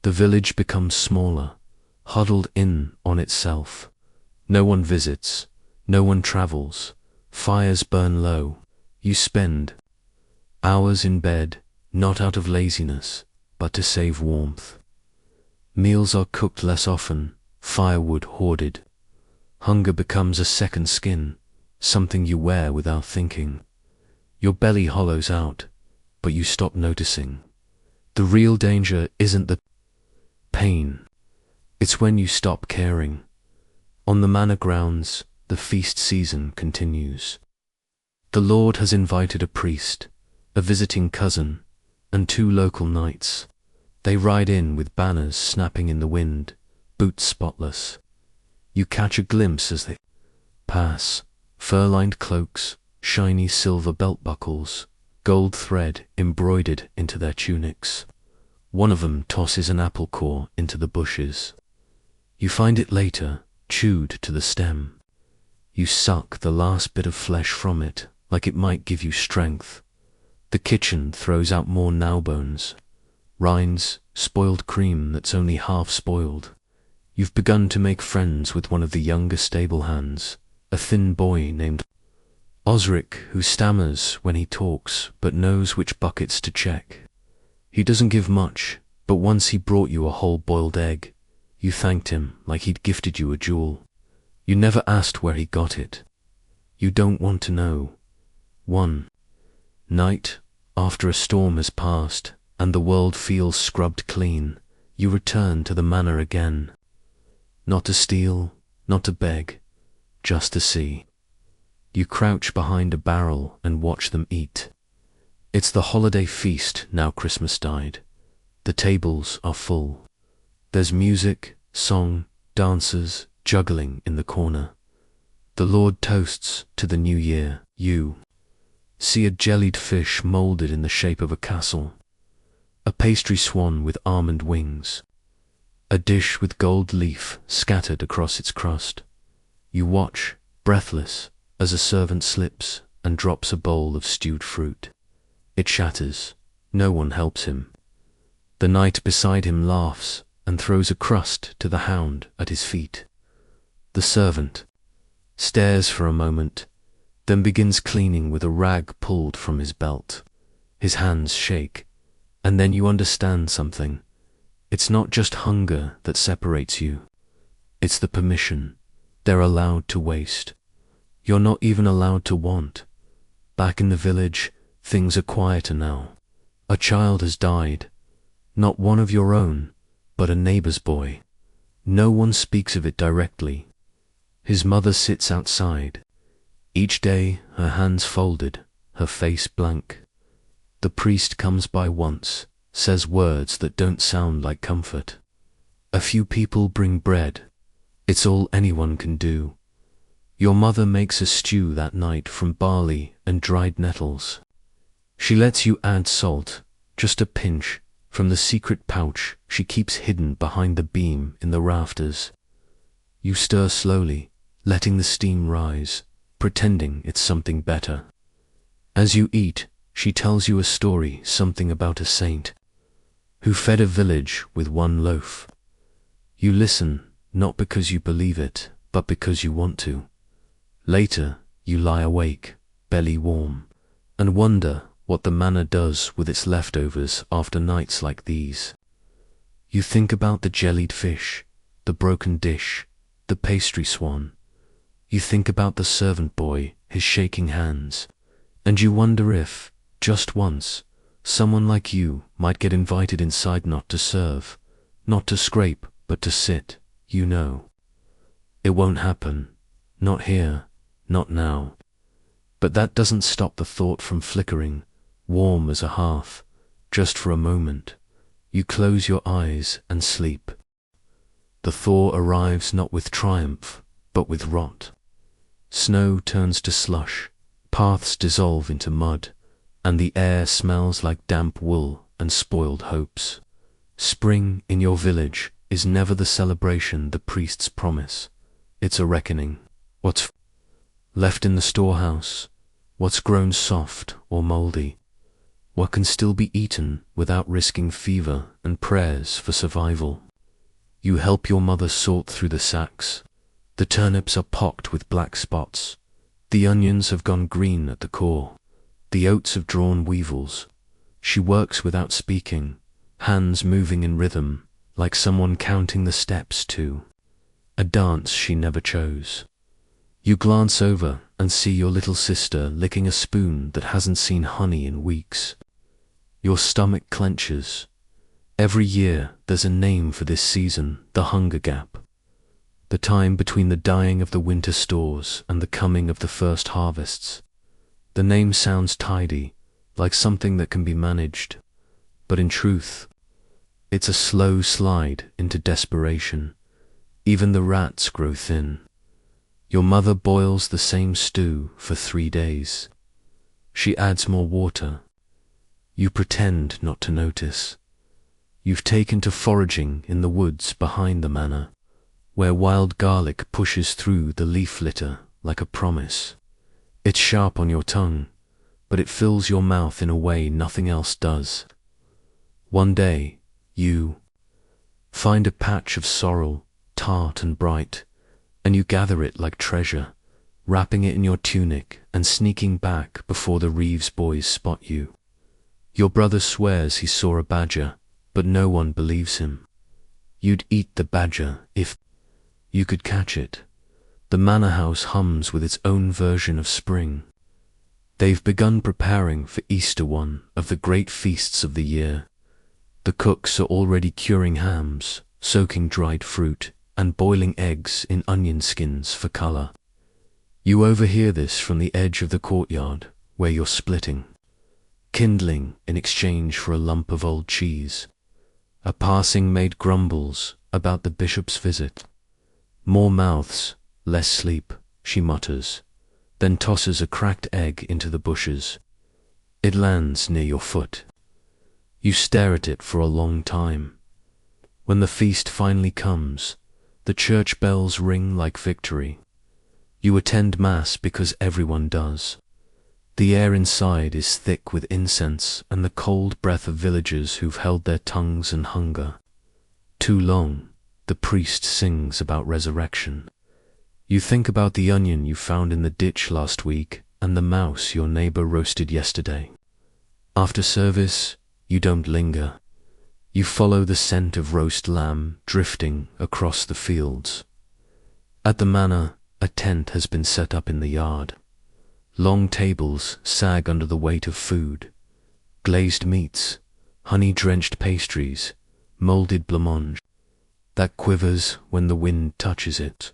The village becomes smaller, huddled in on itself. No one visits, no one travels. Fires burn low. You spend hours in bed, not out of laziness, but to save warmth. Meals are cooked less often, firewood hoarded. Hunger becomes a second skin, something you wear without thinking. Your belly hollows out, but you stop noticing. The real danger isn't the pain. It's when you stop caring. On the manor grounds, the feast season continues. The Lord has invited a priest, a visiting cousin, and 2 local knights. They ride in with banners snapping in the wind, boots spotless. You catch a glimpse as they pass, fur-lined cloaks, shiny silver belt buckles, gold thread embroidered into their tunics. One of them tosses an apple core into the bushes. You find it later, chewed to the stem. You suck the last bit of flesh from it, like it might give you strength. The kitchen throws out more gnawbones, rinds, spoiled cream that's only half spoiled. You've begun to make friends with one of the younger stable hands, a thin boy named Osric, who stammers when he talks but knows which buckets to check. He doesn't give much, but once he brought you a whole boiled egg. You thanked him like he'd gifted you a jewel. You never asked where he got it. You don't want to know. One night, after a storm has passed and the world feels scrubbed clean, you return to the manor again. Not to steal, not to beg, just to see. You crouch behind a barrel and watch them eat. It's the holiday feast now Christmas died. The tables are full. There's music, song, dancers, juggling in the corner. The Lord toasts to the new year. You see a jellied fish moulded in the shape of a castle, a pastry swan with almond wings, a dish with gold leaf scattered across its crust. You watch, breathless, as a servant slips and drops a bowl of stewed fruit. It shatters. No one helps him. The knight beside him laughs and throws a crust to the hound at his feet. The servant stares for a moment, then begins cleaning with a rag pulled from his belt. His hands shake, and then you understand something. It's not just hunger that separates you. It's the permission. They're allowed to waste. You're not even allowed to want. Back in the village, things are quieter now. A child has died. Not one of your own, but a neighbor's boy. No one speaks of it directly. His mother sits outside. Each day, her hands folded, her face blank. The priest comes by once, says words that don't sound like comfort. A few people bring bread. It's all anyone can do. Your mother makes a stew that night from barley and dried nettles. She lets you add salt, just a pinch, from the secret pouch she keeps hidden behind the beam in the rafters. You stir slowly, letting the steam rise, pretending it's something better. As you eat, she tells you a story, something about a saint who fed a village with 1 loaf. You listen, not because you believe it, but because you want to. Later, you lie awake, belly warm, and wonder what the manna does with its leftovers after nights like these. You think about the jellied fish, the broken dish, the pastry swan. You think about the servant boy, his shaking hands, and you wonder if, just once, someone like you might get invited inside, not to serve, not to scrape, but to sit. You know it won't happen, not here, not now. But that doesn't stop the thought from flickering, warm as a hearth, just for a moment. You close your eyes and sleep. The thaw arrives not with triumph, but with rot. Snow turns to slush, paths dissolve into mud, and the air smells like damp wool and spoiled hopes. Spring in your village is never the celebration the priests promise. It's a reckoning. What's left in the storehouse, what's grown soft or moldy, what can still be eaten without risking fever and prayers for survival. You help your mother sort through the sacks. The turnips are pocked with black spots. The onions have gone green at the core. The oats have drawn weevils. She works without speaking, hands moving in rhythm, like someone counting the steps to a dance she never chose. You glance over and see your little sister licking a spoon that hasn't seen honey in weeks. Your stomach clenches. Every year there's a name for this season, the hunger gap. The time between the dying of the winter stores and the coming of the first harvests. The name sounds tidy, like something that can be managed, but in truth, it's a slow slide into desperation. Even the rats grow thin. Your mother boils the same stew for 3 days. She adds more water. You pretend not to notice. You've taken to foraging in the woods behind the manor, where wild garlic pushes through the leaf litter like a promise. It's sharp on your tongue, but it fills your mouth in a way nothing else does. One day, you find a patch of sorrel, tart and bright, and you gather it like treasure, wrapping it in your tunic and sneaking back before the Reeves boys spot you. Your brother swears he saw a badger, but no one believes him. You'd eat the badger if you could catch it. The manor house hums with its own version of spring. They've begun preparing for Easter, one of the great feasts of the year. The cooks are already curing hams, soaking dried fruit, and boiling eggs in onion skins for color. You overhear this from the edge of the courtyard where you're splitting, kindling in exchange for a lump of old cheese. A passing maid grumbles about the bishop's visit. More mouths, less sleep, she mutters, then tosses a cracked egg into the bushes. It lands near your foot. You stare at it for a long time. When the feast finally comes, the church bells ring like victory. You attend mass because everyone does. The air inside is thick with incense and the cold breath of villagers who've held their tongues in hunger too long. The priest sings about resurrection. You think about the onion you found in the ditch last week and the mouse your neighbor roasted yesterday. After service, you don't linger. You follow the scent of roast lamb drifting across the fields. At the manor, a tent has been set up in the yard. Long tables sag under the weight of food. Glazed meats, honey-drenched pastries, molded blancmange that quivers when the wind touches it.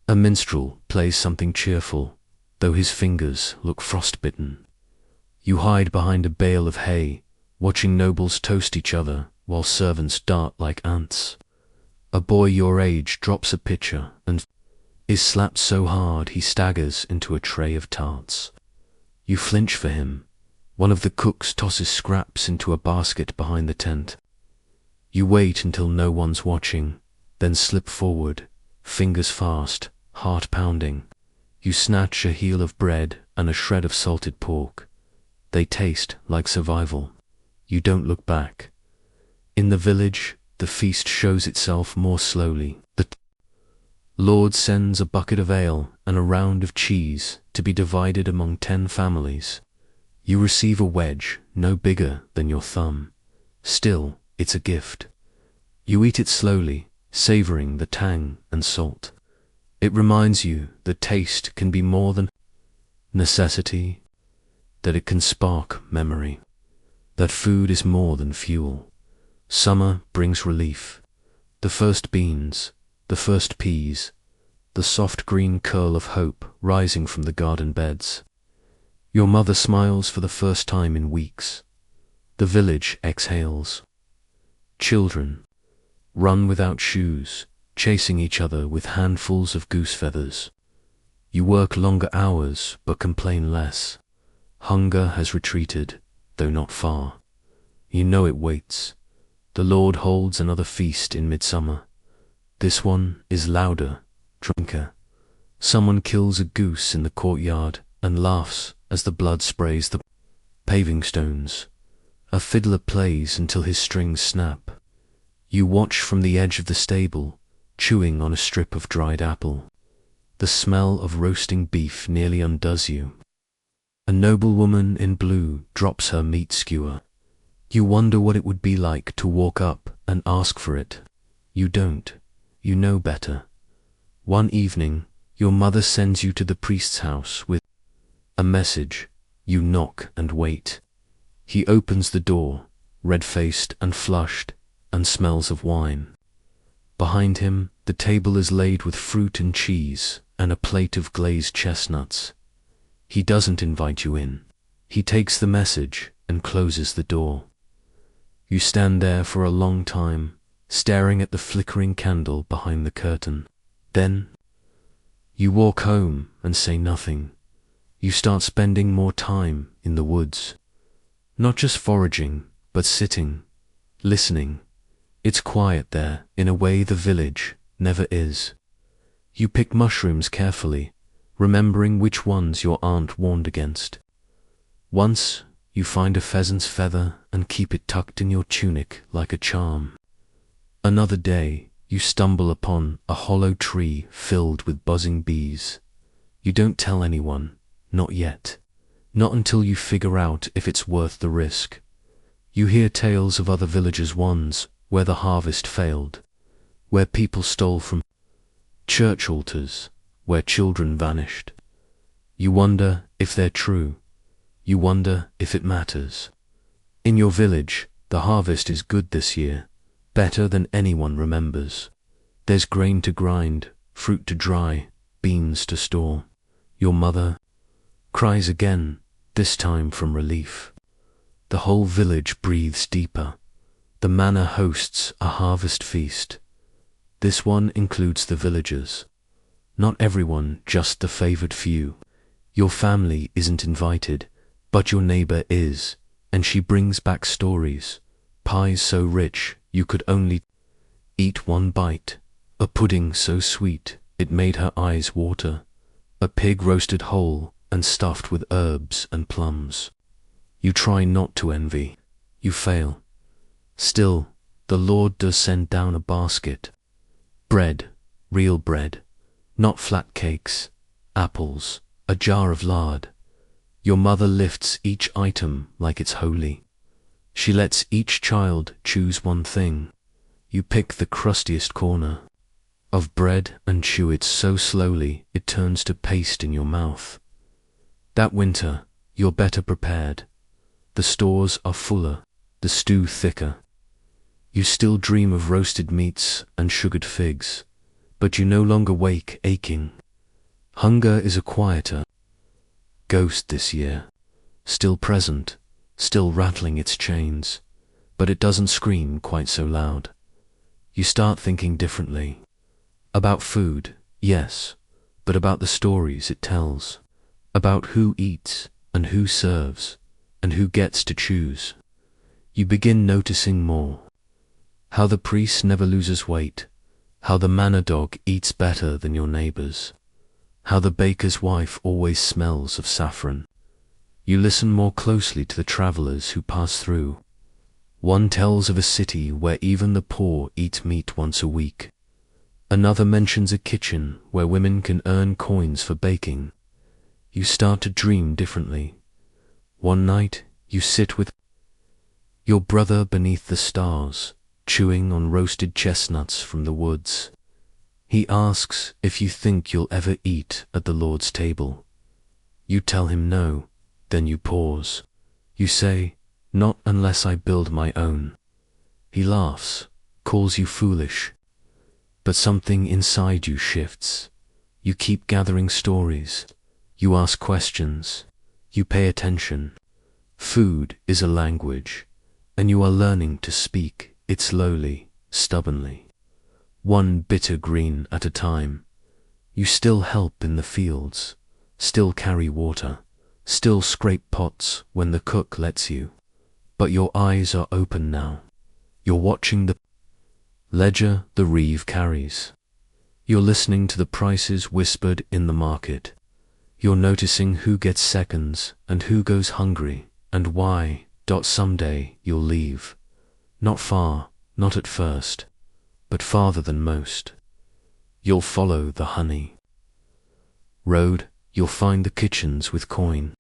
A minstrel plays something cheerful, though his fingers look frostbitten. You hide behind a bale of hay, watching nobles toast each other while servants dart like ants. A boy your age drops a pitcher and is slapped so hard he staggers into a tray of tarts. You flinch for him. One of the cooks tosses scraps into a basket behind the tent. You wait until no one's watching, then slip forward, fingers fast, heart pounding. You snatch a heel of bread and a shred of salted pork. They taste like survival. You don't look back. In the village, the feast shows itself more slowly. The Lord sends a bucket of ale and a round of cheese to be divided among 10 families. You receive a wedge no bigger than your thumb. Still, it's a gift. You eat it slowly, savoring the tang and salt. It reminds you that taste can be more than necessity, that it can spark memory, that food is more than fuel. Summer brings relief. The first beans, the first peas, the soft green curl of hope rising from the garden beds. Your mother smiles for the first time in weeks. The village exhales. Children run without shoes, chasing each other with handfuls of goose feathers. You work longer hours but complain less. Hunger has retreated, though not far. You know it waits. The Lord holds another feast in midsummer. This one is louder, drunker. Someone kills a goose in the courtyard and laughs as the blood sprays the paving stones. A fiddler plays until his strings snap. You watch from the edge of the stable, chewing on a strip of dried apple. The smell of roasting beef nearly undoes you. A noblewoman in blue drops her meat skewer. You wonder what it would be like to walk up and ask for it. You don't. You know better. One evening, your mother sends you to the priest's house with a message. You knock and wait. He opens the door, red-faced and flushed, and smells of wine. Behind him, the table is laid with fruit and cheese and a plate of glazed chestnuts. He doesn't invite you in. He takes the message and closes the door. You stand there for a long time, staring at the flickering candle behind the curtain. Then, you walk home and say nothing. You start spending more time in the woods. Not just foraging, but sitting, listening. It's quiet there in a way the village never is. You pick mushrooms carefully, remembering which ones your aunt warned against. Once, you find a pheasant's feather and keep it tucked in your tunic like a charm. Another day, you stumble upon a hollow tree filled with buzzing bees. You don't tell anyone, not yet. Not until you figure out if it's worth the risk. You hear tales of other villagers' ones where the harvest failed, where people stole from church altars, where children vanished. You wonder if they're true. You wonder if it matters. In your village, the harvest is good this year, better than anyone remembers. There's grain to grind, fruit to dry, beans to store. Your mother cries again, this time from relief. The whole village breathes deeper. The manor hosts a harvest feast. This one includes the villagers. Not everyone, just the favored few. Your family isn't invited, but your neighbor is, and she brings back stories. Pies so rich you could only eat one bite. A pudding so sweet it made her eyes water. A pig roasted whole and stuffed with herbs and plums. You try not to envy. You fail. Still, the Lord does send down a basket. Bread, real bread, not flat cakes, apples, a jar of lard. Your mother lifts each item like it's holy. She lets each child choose one thing. You pick the crustiest corner of bread and chew it so slowly it turns to paste in your mouth. That winter, you're better prepared. The stores are fuller, the stew thicker. You still dream of roasted meats and sugared figs, but you no longer wake aching. Hunger is a quieter ghost this year, still present, still rattling its chains, but it doesn't scream quite so loud. You start thinking differently. About food, yes, but about the stories it tells. About who eats and who serves and who gets to choose. You begin noticing more. How the priest never loses weight, how the manor dog eats better than your neighbors, how the baker's wife always smells of saffron. You listen more closely to the travelers who pass through. One tells of a city where even the poor eat meat once a week. Another mentions a kitchen where women can earn coins for baking. You start to dream differently. One night, you sit with your brother beneath the stars, chewing on roasted chestnuts from the woods. He asks if you think you'll ever eat at the Lord's table. You tell him no, then you pause. You say, "Not unless I build my own." He laughs, calls you foolish. But something inside you shifts. You keep gathering stories. You ask questions. You pay attention. Food is a language, and you are learning to speak it slowly, stubbornly. One bitter green at a time. You still help in the fields, still carry water, still scrape pots when the cook lets you. But your eyes are open now. You're watching the ledger the reeve carries. You're listening to the prices whispered in the market. You're noticing who gets seconds and who goes hungry and why. Someday you'll leave. Not far, not at first, but farther than most. You'll follow the honey road. You'll find the kitchens with coin.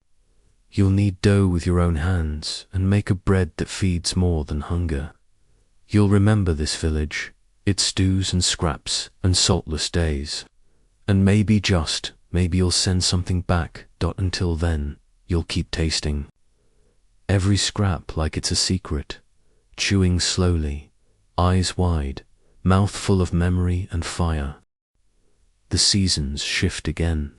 You'll knead dough with your own hands and make a bread that feeds more than hunger. You'll remember this village, its stews and scraps and saltless days. And maybe you'll send something back. Until then, you'll keep tasting every scrap like it's a secret, chewing slowly, eyes wide, mouth full of memory and fire. The seasons shift again,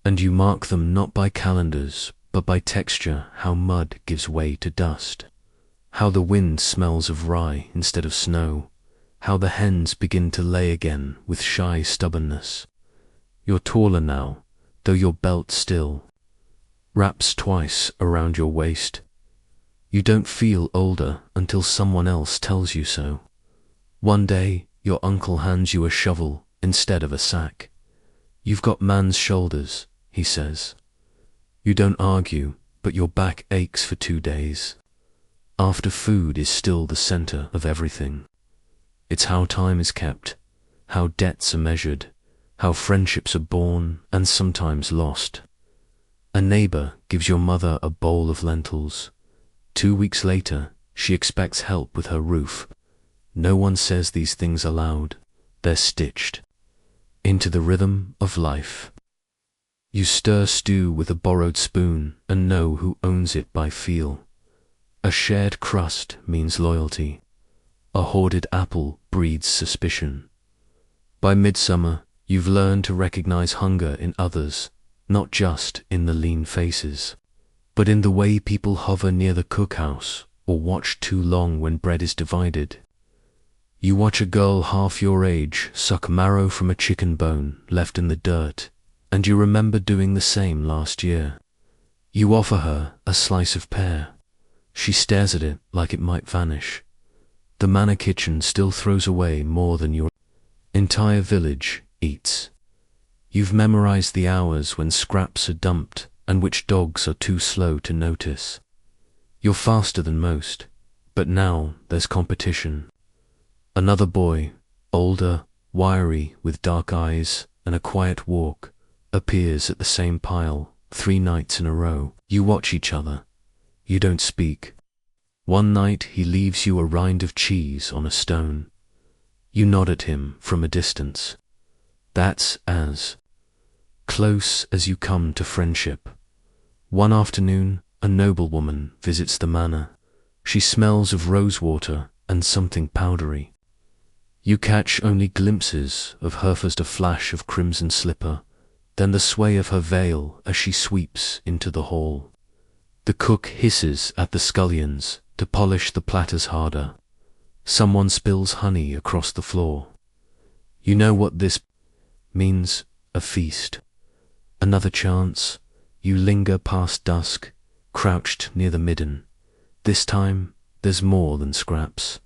and you mark them not by calendars, but by texture, how mud gives way to dust, how the wind smells of rye instead of snow, how the hens begin to lay again with shy stubbornness. You're taller now, though your belt still wraps twice around your waist. You don't feel older until someone else tells you so. One day, your uncle hands you a shovel instead of a sack. "You've got man's shoulders," he says. You don't argue, but your back aches for 2 days. After food is still the center of everything. It's how time is kept, how debts are measured, how friendships are born and sometimes lost. A neighbor gives your mother a bowl of lentils. 2 weeks later, she expects help with her roof. No one says these things aloud. They're stitched into the rhythm of life. You stir stew with a borrowed spoon and know who owns it by feel. A shared crust means loyalty. A hoarded apple breeds suspicion. By midsummer, you've learned to recognize hunger in others, not just in the lean faces, but in the way people hover near the cookhouse or watch too long when bread is divided. You watch a girl half your age suck marrow from a chicken bone left in the dirt, and you remember doing the same last year. You offer her a slice of pear. She stares at it like it might vanish. The manor kitchen still throws away more than your entire village eats. You've memorized the hours when scraps are dumped and which dogs are too slow to notice. You're faster than most, but now there's competition. Another boy, older, wiry, with dark eyes and a quiet walk, appears at the same pile 3 nights in a row. You watch each other. You don't speak. One night he leaves you a rind of cheese on a stone. You nod at him from a distance. That's as close as you come to friendship. One afternoon, a noblewoman visits the manor. She smells of rosewater and something powdery. You catch only glimpses of her, first a flash of crimson slipper, then the sway of her veil as she sweeps into the hall. The cook hisses at the scullions to polish the platters harder. Someone spills honey across the floor. You know what this means, a feast. Another chance. You linger past dusk, crouched near the midden. This time, there's more than scraps.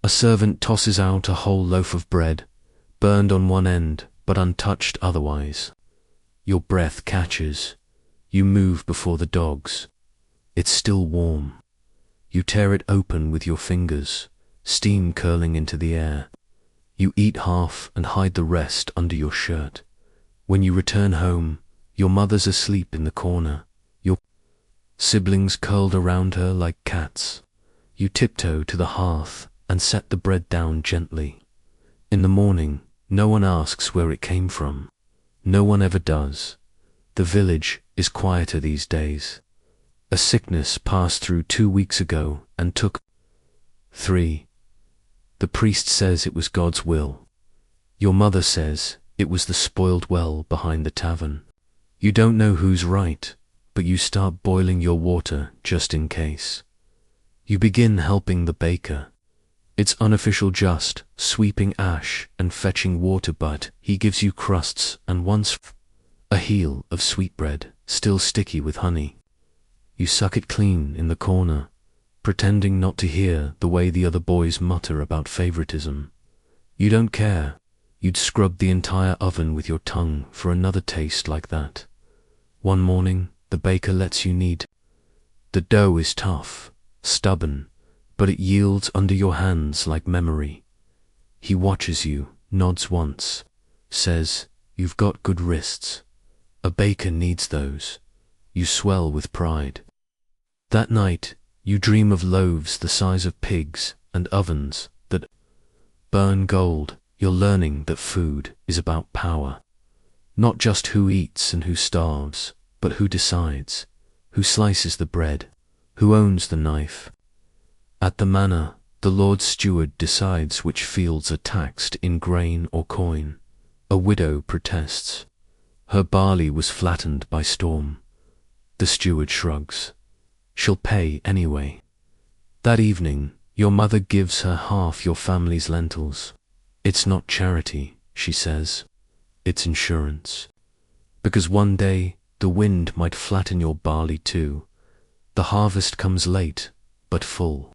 A servant tosses out a whole loaf of bread, burned on one end but untouched otherwise. Your breath catches. You move before the dogs. It's still warm. You tear it open with your fingers, steam curling into the air. You eat half and hide the rest under your shirt. When you return home, your mother's asleep in the corner, your siblings curled around her like cats. You tiptoe to the hearth and set the bread down gently. In the morning, no one asks where it came from. No one ever does. The village is quieter these days. A sickness passed through 2 weeks ago and took 3. The priest says it was God's will. Your mother says it was the spoiled well behind the tavern. You don't know who's right, but you start boiling your water just in case. You begin helping the baker. It's unofficial, just sweeping ash and fetching water, but he gives you crusts and once a heel of sweetbread, still sticky with honey. You suck it clean in the corner, pretending not to hear the way the other boys mutter about favoritism. You don't care. You'd scrub the entire oven with your tongue for another taste like that. One morning, the baker lets you knead. The dough is tough, stubborn, but it yields under your hands like memory. He watches you, nods once, says, "You've got good wrists." A baker needs those. You swell with pride. That night, you dream of loaves the size of pigs and ovens that burn gold. You're learning that food is about power. Not just who eats and who starves, but who decides, who slices the bread, who owns the knife. At the manor, the Lord Steward decides which fields are taxed in grain or coin. A widow protests. Her barley was flattened by storm. The steward shrugs. She'll pay anyway. That evening, your mother gives her half your family's lentils. It's not charity, she says. It's insurance. Because one day, the wind might flatten your barley too. The harvest comes late, but full.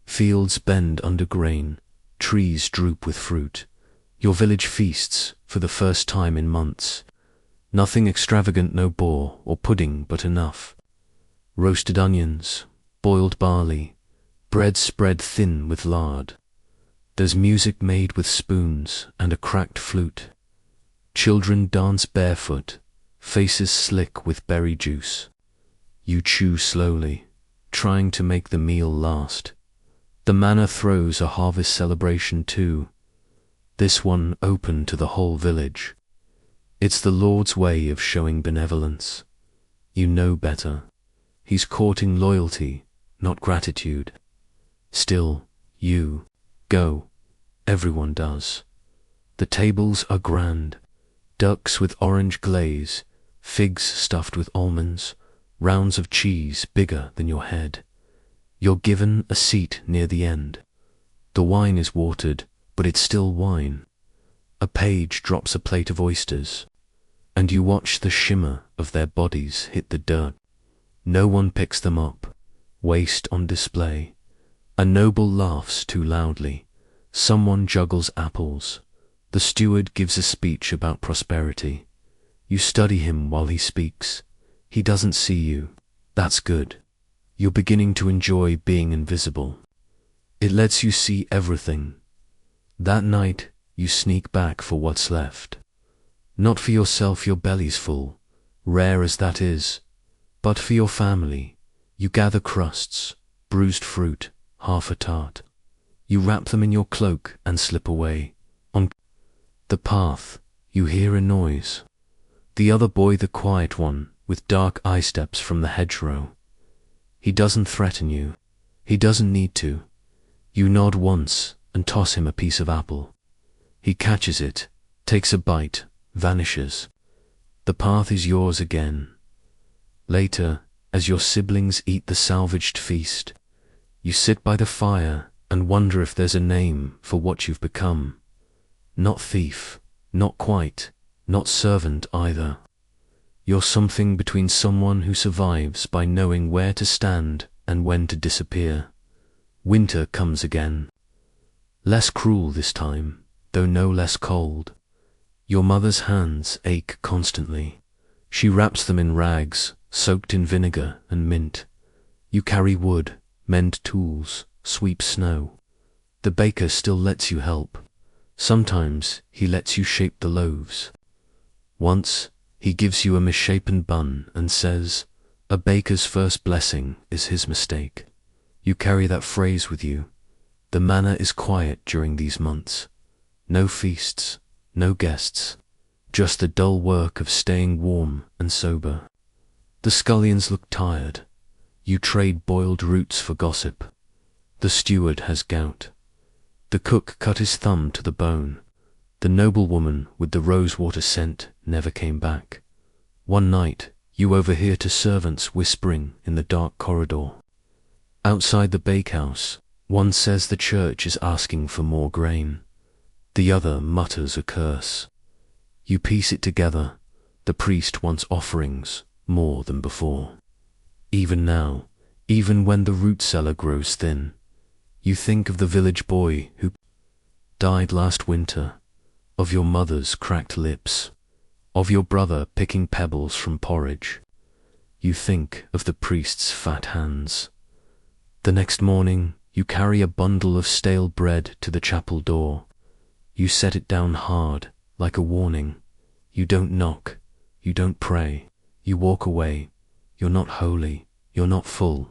Fields bend under grain, trees droop with fruit. Your village feasts for the first time in months. Nothing extravagant, no boar or pudding, but enough. Roasted onions, boiled barley, bread spread thin with lard. There's music made with spoons and a cracked flute. Children dance barefoot, faces slick with berry juice. You chew slowly, trying to make the meal last. The manor throws a harvest celebration too. This one open to the whole village. It's the Lord's way of showing benevolence. You know better. He's courting loyalty, not gratitude. Still, you go. Everyone does. The tables are grand. Ducks with orange glaze, figs stuffed with almonds, rounds of cheese bigger than your head. You're given a seat near the end. The wine is watered, but it's still wine. A page drops a plate of oysters, and you watch the shimmer of their bodies hit the dirt. No one picks them up, waste on display. A noble laughs too loudly. Someone juggles apples. The steward gives a speech about prosperity. You study him while he speaks. He doesn't see you. That's good. You're beginning to enjoy being invisible. It lets you see everything. That night, you sneak back for what's left. Not for yourself, your belly's full, rare as that is, but for your family. You gather crusts, bruised fruit, half a tart. You wrap them in your cloak and slip away. On the path, you hear a noise. The other boy, the quiet one, with dark eye steps from the hedgerow. He doesn't threaten you. He doesn't need to. You nod once and toss him a piece of apple. He catches it, takes a bite, vanishes. The path is yours again. Later, as your siblings eat the salvaged feast, you sit by the fire and wonder if there's a name for what you've become. Not thief, not quite, not servant either. You're something between someone who survives by knowing where to stand and when to disappear. Winter comes again. Less cruel this time, though no less cold. Your mother's hands ache constantly. She wraps them in rags, soaked in vinegar and mint. You carry wood, mend tools, sweep snow. The baker still lets you help. Sometimes he lets you shape the loaves. Once he gives you a misshapen bun and says, a baker's first blessing is his mistake. You carry that phrase with you. The manor is quiet during these months. No feasts, no guests, just the dull work of staying warm and sober. The scullions look tired. You trade boiled roots for gossip. The steward has gout. The cook cut his thumb to the bone. The noblewoman with the rosewater scent never came back. One night, you overhear two servants whispering in the dark corridor. Outside the bakehouse, one says the church is asking for more grain. The other mutters a curse. You piece it together. The priest wants offerings more than before. Even now, even when the root cellar grows thin, you think of the village boy who died last winter, of your mother's cracked lips, of your brother picking pebbles from porridge. You think of the priest's fat hands. The next morning, you carry a bundle of stale bread to the chapel door. You set it down hard, like a warning. You don't knock. You don't pray. You walk away. You're not holy. You're not full.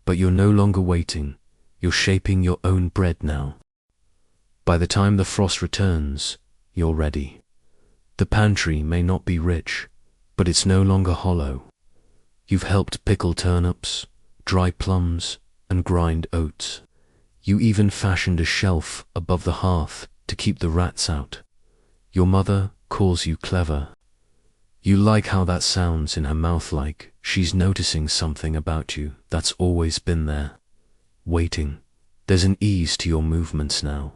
But you're no longer waiting. You're shaping your own bread now. By the time the frost returns, you're ready. The pantry may not be rich, but it's no longer hollow. You've helped pickle turnips, dry plums, and grind oats. You even fashioned a shelf above the hearth to keep the rats out. Your mother calls you clever. You like how that sounds in her mouth, like she's noticing something about you that's always been there. Waiting. There's an ease to your movements now.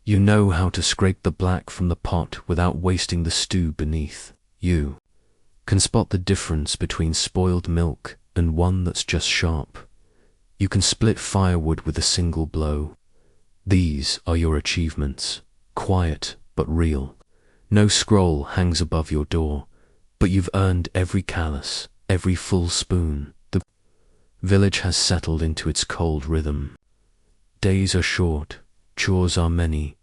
You know how to scrape the black from the pot without wasting the stew beneath. You can spot the difference between spoiled milk and one that's just sharp. You can split firewood with a single blow. These are your achievements, quiet but real. No scroll hangs above your door, but you've earned every callus, every full spoon. The village has settled into its cold rhythm. Days are short, chores are many,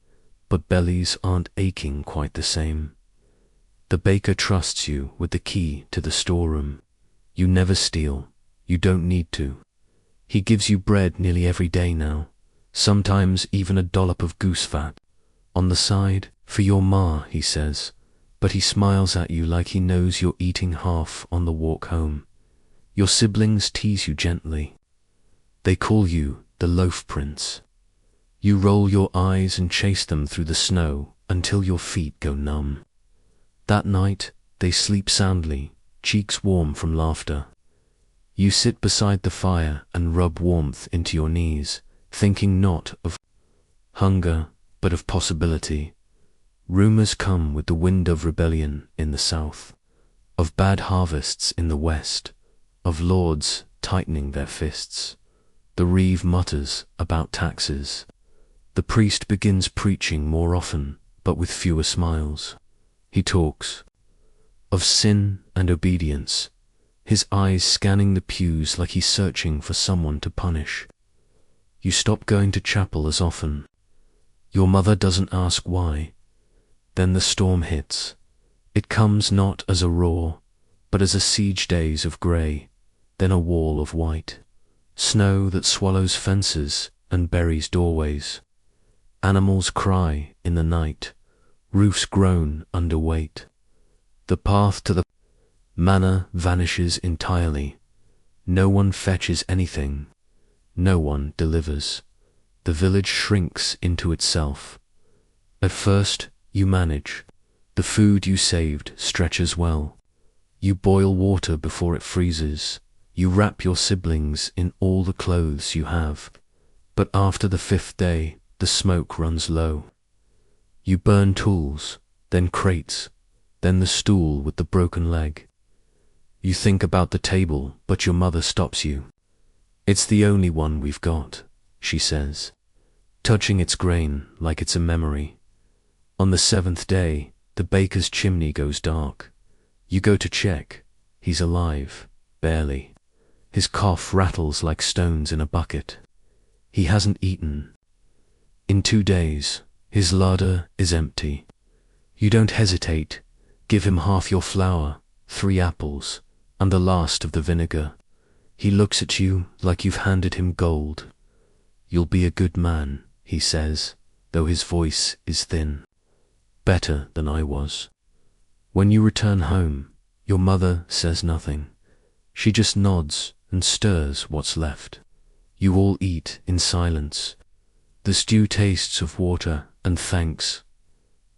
but bellies aren't aching quite the same. The baker trusts you with the key to the storeroom. You never steal. You don't need to. He gives you bread nearly every day now, sometimes even a dollop of goose fat. On the side, for your ma, he says, but he smiles at you like he knows you're eating half on the walk home. Your siblings tease you gently. They call you the loaf prince. You roll your eyes and chase them through the snow until your feet go numb. That night, they sleep soundly, cheeks warm from laughter. You sit beside the fire and rub warmth into your knees, thinking not of hunger, but of possibility. Rumors come with the wind of rebellion in the south, of bad harvests in the west, of lords tightening their fists. The reeve mutters about taxes. The priest begins preaching more often, but with fewer smiles. He talks of sin and obedience, his eyes scanning the pews like he's searching for someone to punish. You stop going to chapel as often. Your mother doesn't ask why. Then the storm hits. It comes not as a roar, but as a siege days of grey, then a wall of white. Snow that swallows fences and buries doorways. Animals cry in the night. Roofs groan under weight. The path to the manor vanishes entirely. No one fetches anything. No one delivers. The village shrinks into itself. At first, you manage. The food you saved stretches well. You boil water before it freezes. You wrap your siblings in all the clothes you have. But after the 5th day, the smoke runs low. You burn tools, then crates, then the stool with the broken leg. You think about the table, but your mother stops you. It's the only one we've got, she says, touching its grain like it's a memory. On the 7th day, the baker's chimney goes dark. You go to check. He's alive, barely. His cough rattles like stones in a bucket. He hasn't eaten. In 2 days, His larder is empty. You don't hesitate. Give him half your flour, 3 apples, and the last of the vinegar. He looks at you like you've handed him gold. You'll be a good man, he says, though his voice is thin. Better than I was. When you return home, your mother says nothing. She just nods and stirs what's left. You all eat in silence. The stew tastes of water and thanks.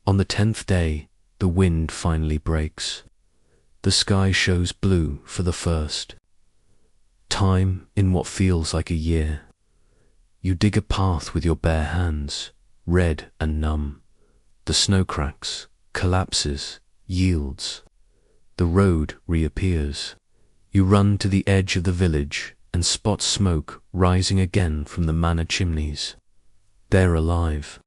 On the 10th day, the wind finally breaks. The sky shows blue for the first time in what feels like a year. You dig a path with your bare hands, red and numb. The snow cracks, collapses, yields. The road reappears. You run to the edge of the village and spot smoke rising again from the manor chimneys. They're alive.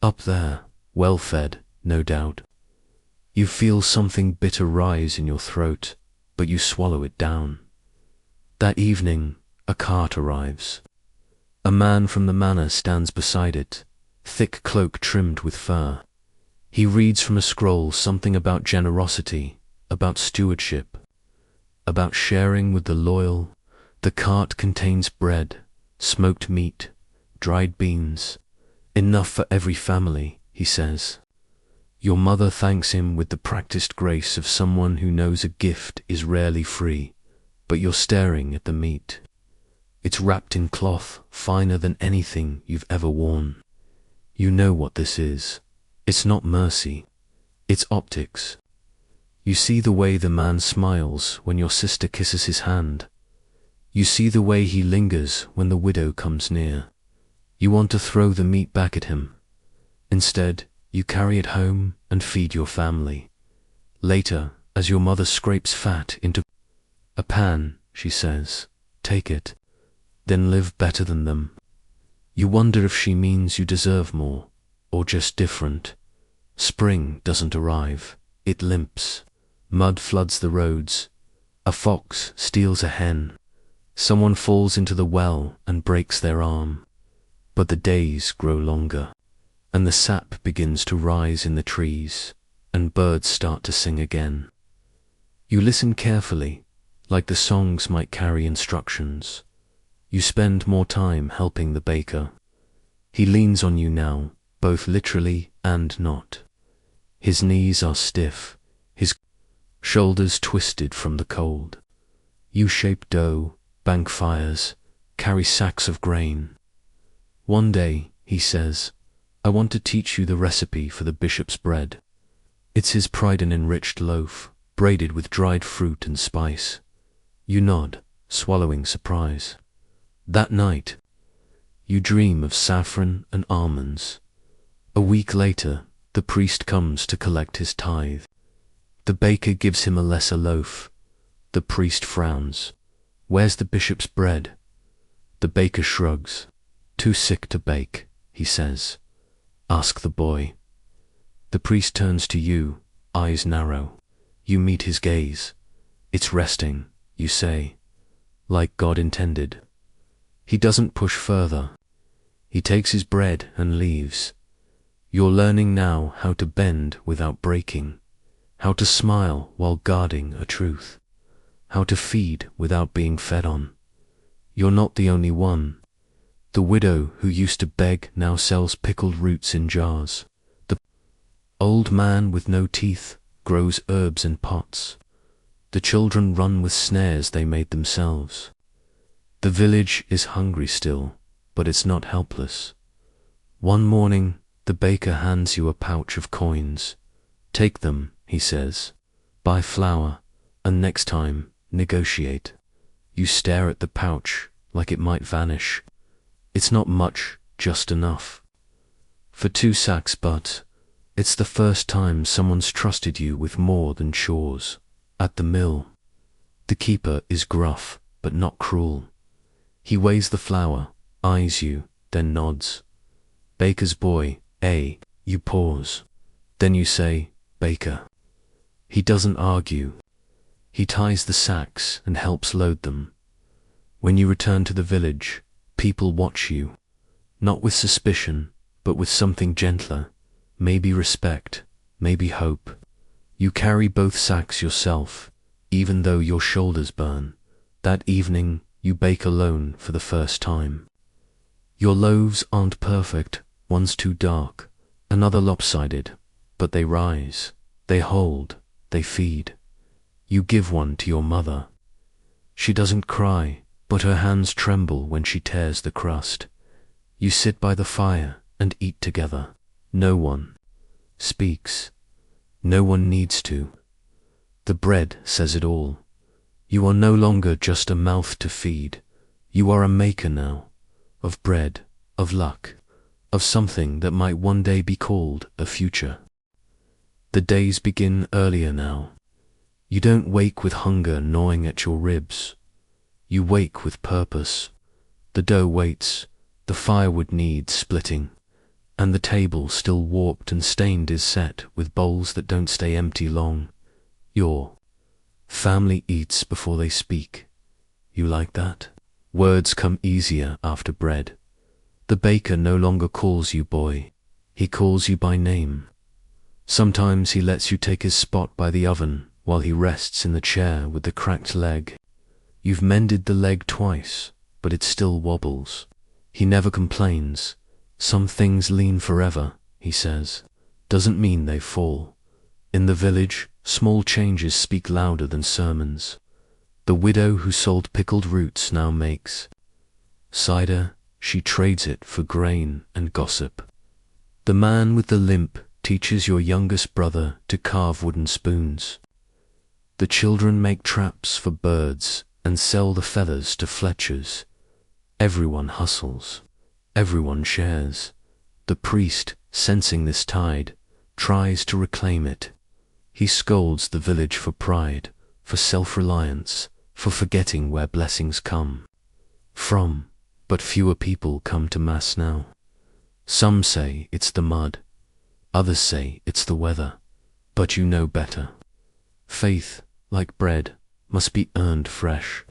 Up there, well fed, no doubt. You feel something bitter rise in your throat, but you swallow it down. That evening, a cart arrives. A man from the manor stands beside it, thick cloak trimmed with fur. He reads from a scroll something about generosity, about stewardship, about sharing with the loyal. The cart contains bread, smoked meat, dried beans, enough for every family, he says. Your mother thanks him with the practiced grace of someone who knows a gift is rarely free, but you're staring at the meat. It's wrapped in cloth finer than anything you've ever worn. You know what this is. It's not mercy. It's optics. You see the way the man smiles when your sister kisses his hand. You see the way he lingers when the widow comes near. You want to throw the meat back at him. Instead, you carry it home and feed your family. Later, as your mother scrapes fat into a pan, she says, "Take it, then live better than them." You wonder if she means you deserve more, or just different. Spring doesn't arrive, it limps. Mud floods the roads. A fox steals a hen. Someone falls into the well and breaks their arm. But the days grow longer, and the sap begins to rise in the trees, and birds start to sing again. You listen carefully, like the songs might carry instructions. You spend more time helping the baker. He leans on you now, both literally and not. His knees are stiff, his shoulders twisted from the cold. You shape dough, bank fires, carry sacks of grain. One day, he says, "I want to teach you the recipe for the bishop's bread." It's his pride and enriched loaf, braided with dried fruit and spice. You nod, swallowing surprise. That night, you dream of saffron and almonds. A week later, the priest comes to collect his tithe. The baker gives him a lesser loaf. The priest frowns. "Where's the bishop's bread?" The baker shrugs. "Too sick to bake," he says. "Ask the boy." The priest turns to you, eyes narrow. You meet his gaze. "It's resting," you say, "like God intended." He doesn't push further. He takes his bread and leaves. You're learning now how to bend without breaking, how to smile while guarding a truth, how to feed without being fed on. You're not the only one. The widow who used to beg now sells pickled roots in jars. The old man with no teeth grows herbs in pots. The children run with snares they made themselves. The village is hungry still, but it's not helpless. One morning, the baker hands you a pouch of coins. "Take them," he says. "Buy flour, and next time, negotiate." You stare at the pouch like it might vanish. It's not much, just enough for 2 sacks, but it's the first time someone's trusted you with more than chores. At the mill, the keeper is gruff, but not cruel. He weighs the flour, eyes you, then nods. "Baker's boy, eh?" You pause. Then you say, "Baker." He doesn't argue. He ties the sacks and helps load them. When you return to the village, people watch you, not with suspicion, but with something gentler, maybe respect, maybe hope. You carry both sacks yourself, even though your shoulders burn. That evening, you bake alone for the first time. Your loaves aren't perfect, one's too dark, another lopsided, but they rise, they hold, they feed. You give one to your mother. She doesn't cry, but her hands tremble when she tears the crust. You sit by the fire and eat together. No one speaks. No one needs to. The bread says it all. You are no longer just a mouth to feed. You are a maker now, of bread, of luck, of something that might one day be called a future. The days begin earlier now. You don't wake with hunger gnawing at your ribs. You wake with purpose. The dough waits, the firewood needs splitting, and the table, still warped and stained, is set with bowls that don't stay empty long. Your family eats before they speak. You like that? Words come easier after bread. The baker no longer calls you boy. He calls you by name. Sometimes he lets you take his spot by the oven while he rests in the chair with the cracked leg. You've mended the leg twice, but it still wobbles. He never complains. Some things lean forever, he says. Doesn't mean they fall. In the village, small changes speak louder than sermons. The widow who sold pickled roots now makes cider. She trades it for grain and gossip. The man with the limp teaches your youngest brother to carve wooden spoons. The children make traps for birds and sell the feathers to fletchers. Everyone hustles. Everyone shares. The priest, sensing this tide, tries to reclaim it. He scolds the village for pride, for self-reliance, for forgetting where blessings come from. But fewer people come to Mass now. Some say it's the mud. Others say it's the weather. But you know better. Faith, like bread, must be earned fresh,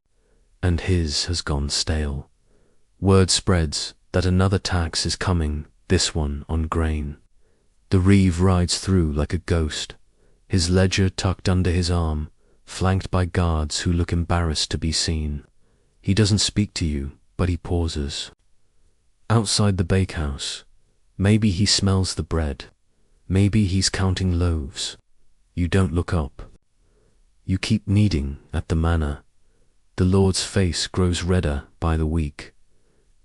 and his has gone stale. Word spreads that another tax is coming, this one on grain. The reeve rides through like a ghost, his ledger tucked under his arm, flanked by guards who look embarrassed to be seen. He doesn't speak to you, but he pauses. Outside the bakehouse, maybe he smells the bread, maybe he's counting loaves. You don't look up. You keep kneading at the manna. The Lord's face grows redder by the week.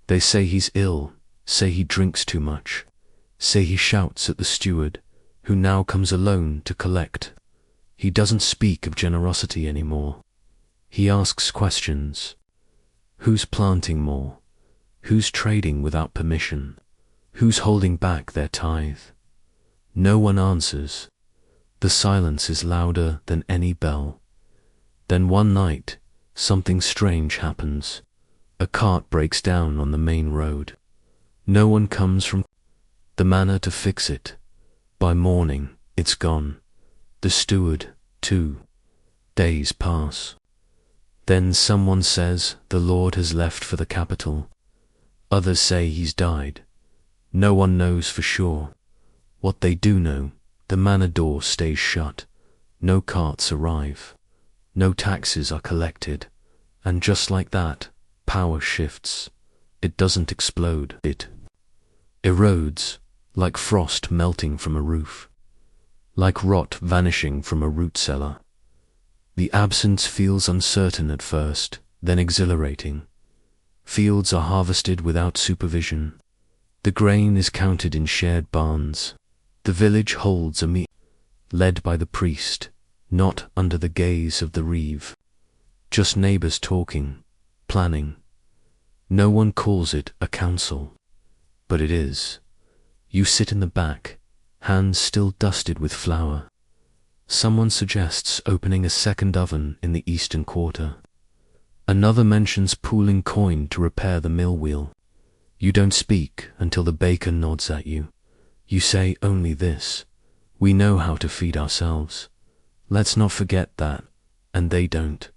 They say he's ill, say he drinks too much, say he shouts at the steward, who now comes alone to collect. He doesn't speak of generosity anymore. He asks questions. Who's planting more? Who's trading without permission? Who's holding back their tithe? No one answers. The silence is louder than any bell. Then one night, something strange happens. A cart breaks down on the main road. No one comes from the manor to fix it. By morning, it's gone. The steward, too. Days pass. Then someone says the Lord has left for the capital. Others say he's died. No one knows for sure. What they do know, the manor door stays shut. No carts arrive. No taxes are collected. And just like that, power shifts. It doesn't explode. It erodes, like frost melting from a roof, like rot vanishing from a root cellar. The absence feels uncertain at first, then exhilarating. Fields are harvested without supervision. The grain is counted in shared barns. The village holds a meeting, led by the priest, not under the gaze of the reeve. Just neighbors talking, planning. No one calls it a council, but it is. You sit in the back, hands still dusted with flour. Someone suggests opening a second oven in the eastern quarter. Another mentions pooling coin to repair the mill wheel. You don't speak until the baker nods at you. You say only this: we know how to feed ourselves. Let's not forget that. And they don't.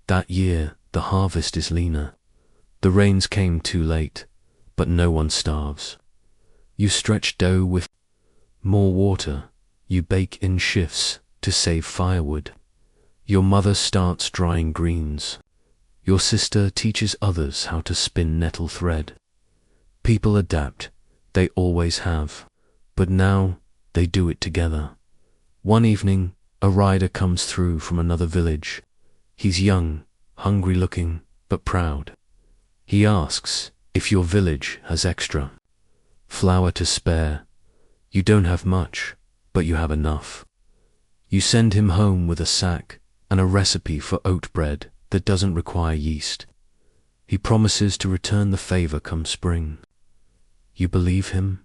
That year, the harvest is leaner. The rains came too late, but no one starves. You stretch dough with more water. You bake in shifts to save firewood. Your mother starts drying greens. Your sister teaches others how to spin nettle thread. People adapt, they always have, but now they do it together. One evening, a rider comes through from another village. He's young, hungry looking, but proud. He asks if your village has extra flour to spare. You don't have much, but you have enough. You send him home with a sack and a recipe for oat bread that doesn't require yeast. He promises to return the favor come spring. You believe him?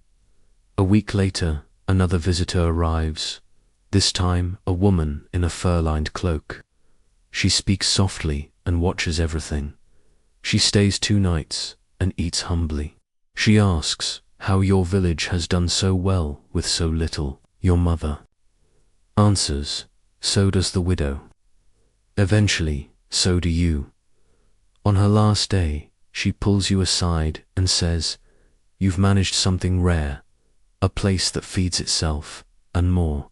A week later, another visitor arrives, this time a woman in a fur-lined cloak. She speaks softly and watches everything. She stays 2 nights and eats humbly. She asks how your village has done so well with so little. Your mother answers, so does the widow. Eventually, so do you. On her last day, she pulls you aside and says, "You've managed something rare, a place that feeds itself, and more."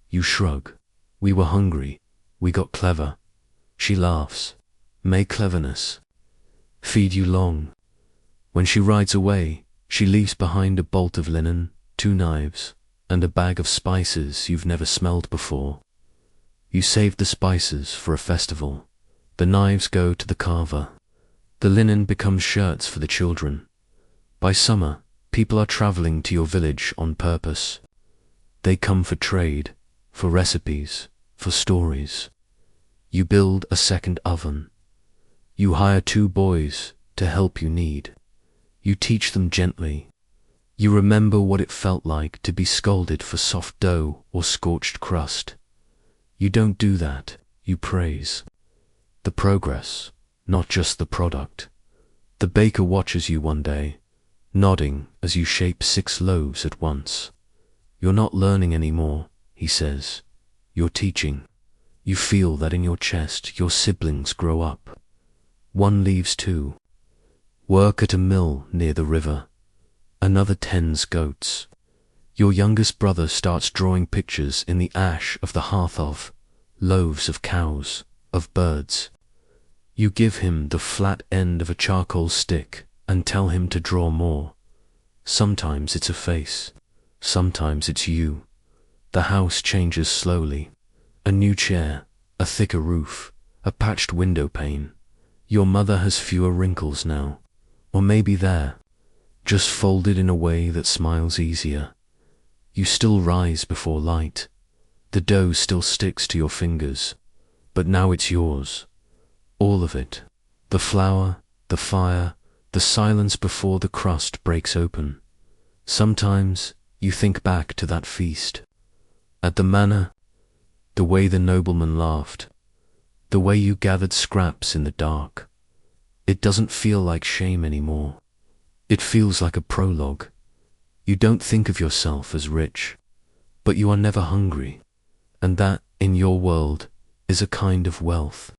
You shrug. "We were hungry. We got clever." She laughs. "May cleverness feed you long." When she rides away, she leaves behind a bolt of linen, 2 knives, and a bag of spices you've never smelled before. You saved the spices for a festival. The knives go to the carver. The linen becomes shirts for the children. By summer, people are traveling to your village on purpose. They come for trade, for recipes, for stories. You build a second oven. You hire 2 boys to help you knead. You teach them gently. You remember what it felt like to be scolded for soft dough or scorched crust. You don't do that, you praise the progress, not just the product. The baker watches you one day, nodding as you shape 6 loaves at once. "You're not learning anymore," he says. "You're teaching." You feel that in your chest your siblings grow up. One leaves 2. Work at a mill near the river. Another tends goats. Your youngest brother starts drawing pictures in the ash of the hearth of loaves of cows, of birds. You give him the flat end of a charcoal stick and tell him to draw more. Sometimes it's a face, sometimes it's you. The house changes slowly. A new chair, a thicker roof, a patched window pane. Your mother has fewer wrinkles now, or maybe they're just folded in a way that smiles easier. You still rise before light. The dough still sticks to your fingers, but now it's yours. All of it. The flour, the fire, the silence before the crust breaks open. Sometimes you think back to that feast. At the manor, the way the nobleman laughed, the way you gathered scraps in the dark. It doesn't feel like shame anymore. It feels like a prologue. You don't think of yourself as rich, but you are never hungry, and that, in your world, is a kind of wealth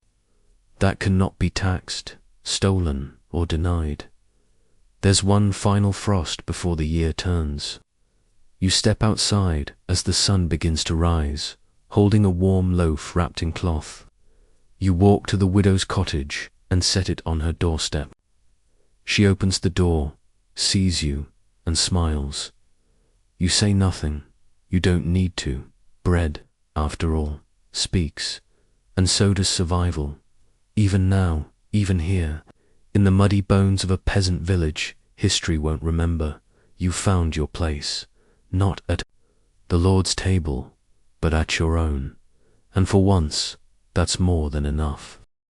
that cannot be taxed, stolen, or denied. There's one final frost before the year turns. You step outside as the sun begins to rise, holding a warm loaf wrapped in cloth. You walk to the widow's cottage and set it on her doorstep. She opens the door, sees you, and smiles. You say nothing. You don't need to. Bread, after all, speaks, and so does survival. Even now, even here, in the muddy bones of a peasant village, history won't remember. You found your place, not at the Lord's table, but at your own. And for once, that's more than enough.